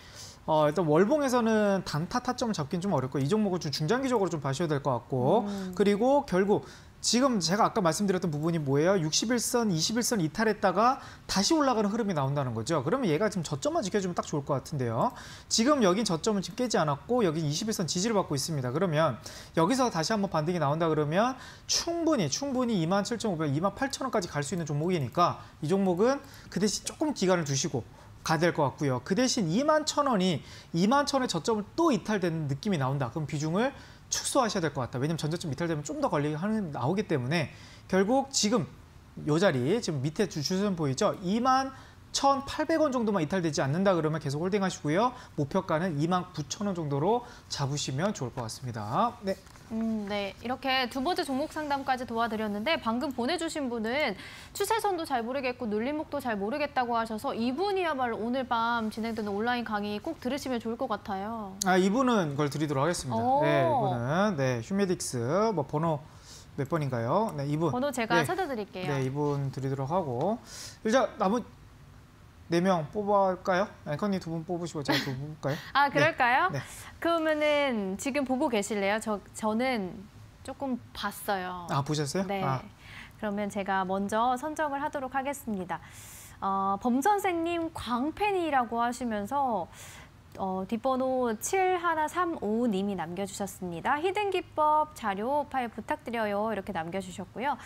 일단 월봉에서는 단타 타점을 잡긴 좀 어렵고 이 종목은 좀 중장기적으로 좀 봐셔야 될 것 같고 그리고 결국 지금 제가 아까 말씀드렸던 부분이 뭐예요? 61선, 21선 이탈했다가 다시 올라가는 흐름이 나온다는 거죠. 그러면 얘가 지금 저점만 지켜주면 딱 좋을 것 같은데요. 지금 여긴 저점은 지금 깨지 않았고 여긴 21선 지지를 받고 있습니다. 그러면 여기서 다시 한번 반등이 나온다 그러면 충분히 27,500, 28,000원까지 갈 수 있는 종목이니까 이 종목은 그 대신 조금 기간을 두시고 가야 될 것 같고요. 그 대신 21,000원이 21,000원의 저점을 또 이탈되는 느낌이 나온다. 그럼 비중을 축소하셔야 될 것 같다. 왜냐면 전저점 이탈되면 좀 더 걸리게 하는 나오기 때문에 결국 지금 이 자리 지금 밑에 주수선 보이죠? 21,800원 정도만 이탈되지 않는다 그러면 계속 홀딩하시고요. 목표가는 29,000원 정도로 잡으시면 좋을 것 같습니다. 네. 네, 이렇게 두 번째 종목 상담까지 도와드렸는데 방금 보내주신 분은 추세선도 잘 모르겠고 눌림목도 잘 모르겠다고 하셔서 이분이야말로 오늘 밤 진행되는 온라인 강의 꼭 들으시면 좋을 것 같아요. 아, 이분은 그걸 드리도록 하겠습니다. 네, 이분은 휴메딕스 뭐 번호 몇 번인가요? 네, 이분. 번호 제가 찾아드릴게요. 네, 이분 드리도록 하고 일단 남은 4명 뽑아볼까요? 앵커님 2분 뽑으시고 제가 2분 뽑을까요? 아, 그럴까요? 네. 그러면은 지금 보고 계실래요? 저는 조금 봤어요. 아, 보셨어요? 네. 아. 그러면 제가 먼저 선정을 하도록 하겠습니다. 범 선생님 광팬이라고 하시면서 뒷번호 71355님이 남겨주셨습니다. 히든 기법 자료 파일 부탁드려요. 이렇게 남겨주셨고요.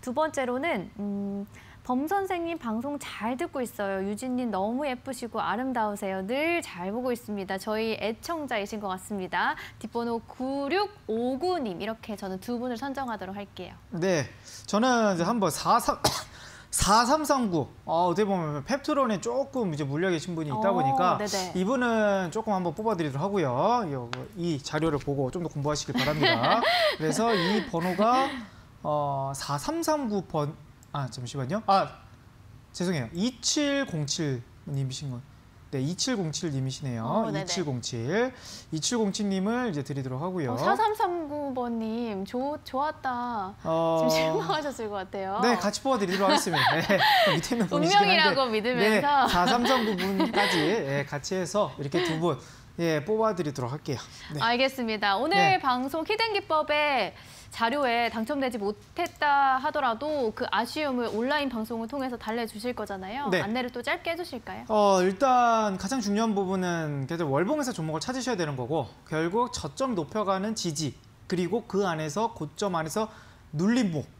두 번째로는 범 선생님 방송 잘 듣고 있어요. 유진님 너무 예쁘시고 아름다우세요. 늘 잘 보고 있습니다. 저희 애청자이신 것 같습니다. 뒷번호 9659님 이렇게 저는 두 분을 선정하도록 할게요. 네, 저는 이제 한번 4339 어떻게 보면 펩트론에 조금 이제 물려 계신 분이 있다 보니까 네네. 이분은 조금 한번 뽑아드리도록 하고요. 이 자료를 보고 좀 더 공부하시길 바랍니다. 그래서 이 번호가 4339번 잠시만요. 죄송해요. 2707님이신 거. 네, 2707님이시네요. 2707. 2707님을 이제 드리도록 하고요. 4339번님 좋았다. 지금 실망하셨을 것 같아요. 네, 같이 뽑아드리도록 하겠습니다. 네, 밑에 있는 분이시긴 한데. 운명이라고 믿으면서. 네, 4339분까지 같이 해서 이렇게 두 분 뽑아드리도록 할게요. 네. 알겠습니다. 오늘 방송 히든 기법에 자료에 당첨되지 못했다 하더라도 그 아쉬움을 온라인 방송을 통해서 달래주실 거잖아요. 네. 안내를 또 짧게 해주실까요? 일단 가장 중요한 부분은 계속 월봉에서 종목을 찾으셔야 되는 거고 결국 저점 높여가는 지지 그리고 그 안에서 고점 안에서 눌림목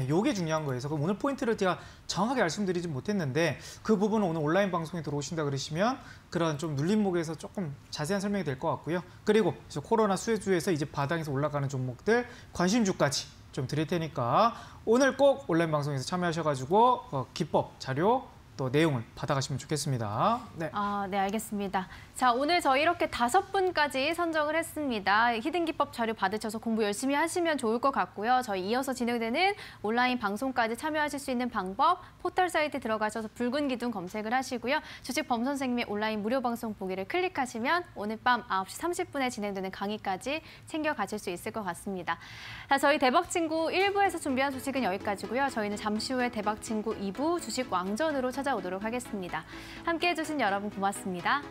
요게 중요한 거예요. 그래서 오늘 포인트를 제가 정확하게 말씀드리지 못했는데 그 부분은 오늘 온라인 방송에 들어오신다 그러시면 그런 좀 눌림목에서 조금 자세한 설명이 될 것 같고요. 그리고 코로나 수혜주에서 이제 바닥에서 올라가는 종목들 관심주까지 좀 드릴 테니까 오늘 꼭 온라인 방송에서 참여하셔가지고 기법 자료 또 내용을 받아가시면 좋겠습니다. 네. 네, 알겠습니다. 자, 오늘 저희 이렇게 5분까지 선정을 했습니다. 히든 기법 자료 받으셔서 공부 열심히 하시면 좋을 것 같고요. 저희 이어서 진행되는 온라인 방송까지 참여하실 수 있는 방법 포털 사이트 들어가셔서 붉은 기둥 검색을 하시고요. 주식 범 선생님의 온라인 무료 방송 보기를 클릭하시면 오늘 밤 9시 30분에 진행되는 강의까지 챙겨가실 수 있을 것 같습니다. 자, 저희 대박친구 1부에서 준비한 소식은 여기까지고요. 저희는 잠시 후에 대박친구 2부 주식 왕전으로 찾아오도록 하겠습니다. 함께해 주신 여러분 고맙습니다.